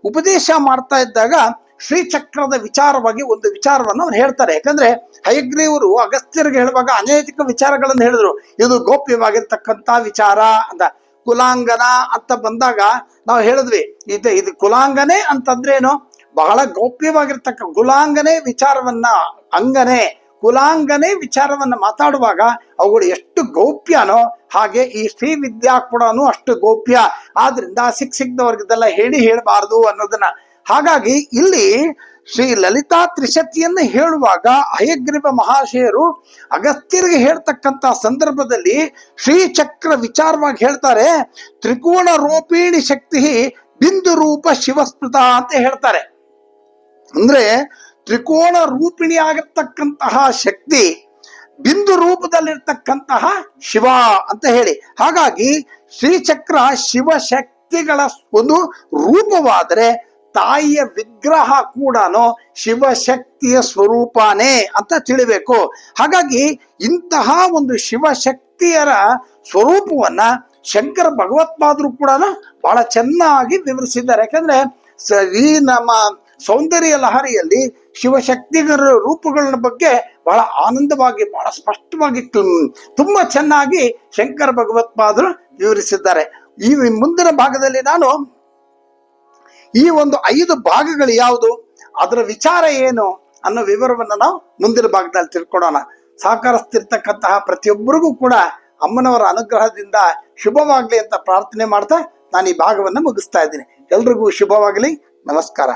ಉಪದೇಶ ಮಾಡ್ತಾ ಇದ್ದಾಗ ಶ್ರೀಚಕ್ರದ ವಿಚಾರವಾಗಿ ಒಂದು ವಿಚಾರವನ್ನು ಅವ್ರು ಹೇಳ್ತಾರೆ. ಯಾಕಂದ್ರೆ ಹಯಗ್ರೀವರು ಅಗಸ್ತ್ಯರಿಗೆ ಹೇಳುವಾಗ ಅನೇಕ ವಿಚಾರಗಳನ್ನು ಹೇಳಿದ್ರು. ಇದು ಗೋಪ್ಯವಾಗಿರ್ತಕ್ಕಂಥ ವಿಚಾರ ಅಂತ. ಕುಲಾಂಗನ ಅಂತ ಬಂದಾಗ ನಾವು ಹೇಳಿದ್ವಿ, ಇದು ಕುಲಾಂಗನೆ ಅಂತಂದ್ರೇನು, ಬಹಳ ಗೌಪ್ಯವಾಗಿರ್ತಕ್ಕ ಕುಲಾಂಗನೆ ವಿಚಾರವನ್ನ, ಅಂಗನೆ ಕುಲಾಂಗನೆ ವಿಚಾರವನ್ನ ಮಾತಾಡುವಾಗ ಅವುಗಳು ಎಷ್ಟು ಗೌಪ್ಯನೋ ಹಾಗೆ ಈ ಶ್ರೀ ವಿದ್ಯಾ ಕೂಡ ಅಷ್ಟು ಗೌಪ್ಯ. ಆದ್ರಿಂದ ಸಿಕ್ಕಿದವ್ರಿಗೆಲ್ಲ ಹೇಳಬಾರದು ಅನ್ನೋದನ್ನ. ಹಾಗಾಗಿ ಇಲ್ಲಿ ಶ್ರೀ ಲಲಿತಾ ತ್ರಿಶತಿಯನ್ನು ಹೇಳುವಾಗ ಹಯಗ್ರೀವ ಮಹಾಶಯರು ಅಗಸ್ತ್ಯರಿಗೆ ಹೇಳ್ತಕ್ಕಂಥ ಸಂದರ್ಭದಲ್ಲಿ ಶ್ರೀಚಕ್ರ ವಿಚಾರವಾಗಿ ಹೇಳ್ತಾರೆ. ತ್ರಿಕೋಣ ರೂಪಿಣಿ ಶಕ್ತಿ ಬಿಂದು ರೂಪ ಶಿವಸ್ಮೃತ ಅಂತ ಹೇಳ್ತಾರೆ. ಅಂದ್ರೆ ತ್ರಿಕೋಣ ರೂಪಿಣಿ ಆಗಿರ್ತಕ್ಕಂತಹ ಶಕ್ತಿ ಬಿಂದು ರೂಪದಲ್ಲಿರ್ತಕ್ಕಂತಹ ಶಿವ ಅಂತ ಹೇಳಿ. ಹಾಗಾಗಿ ಶ್ರೀಚಕ್ರ ಶಿವಶಕ್ತಿಗಳ ಒಂದು ರೂಪವಾದರೆ ತಾಯಿಯ ವಿಗ್ರಹ ಕೂಡ ಶಿವಶಕ್ತಿಯ ಸ್ವರೂಪನೇ ಅಂತ ತಿಳಿಬೇಕು. ಹಾಗಾಗಿ ಇಂತಹ ಒಂದು ಶಿವಶಕ್ತಿಯರ ಸ್ವರೂಪವನ್ನ ಶಂಕರ ಭಗವತ್ಪಾದರು ಕೂಡ ಬಹಳ ಚೆನ್ನಾಗಿ ವಿವರಿಸಿದ್ದಾರೆ. ಯಾಕಂದ್ರೆ ಈ ನಮ್ಮ ಸೌಂದರ್ಯ ಲಹರಿಯಲ್ಲಿ ಶಿವಶಕ್ತಿಗಳ ರೂಪಗಳ ಬಗ್ಗೆ ಬಹಳ ಆನಂದವಾಗಿ, ಬಹಳ ಸ್ಪಷ್ಟವಾಗಿ, ತುಂಬಾ ಚೆನ್ನಾಗಿ ಶಂಕರ ಭಗವತ್ಪಾದರು ವಿವರಿಸಿದ್ದಾರೆ. ಈ ಮುಂದಿನ ಭಾಗದಲ್ಲಿ ನಾನು ಈ ಒಂದು 5 ಭಾಗಗಳು ಯಾವುದು, ಅದರ ವಿಚಾರ ಏನು ಅನ್ನೋ ವಿವರವನ್ನ ನಾವು ಮುಂದಿನ ಭಾಗದಲ್ಲಿ ತಿಳ್ಕೊಳ್ಳೋಣ. ಸಹಕರಿಸ್ತಿರ್ತಕ್ಕಂತಹ ಪ್ರತಿಯೊಬ್ಬರಿಗೂ ಕೂಡ ಅಮ್ಮನವರ ಅನುಗ್ರಹದಿಂದ ಶುಭವಾಗ್ಲಿ ಅಂತ ಪ್ರಾರ್ಥನೆ ಮಾಡ್ತಾ ನಾನು ಈ ಭಾಗವನ್ನ ಮುಗಿಸ್ತಾ ಇದ್ದೀನಿ. ಎಲ್ರಿಗೂ ಶುಭವಾಗಲಿ. ನಮಸ್ಕಾರ.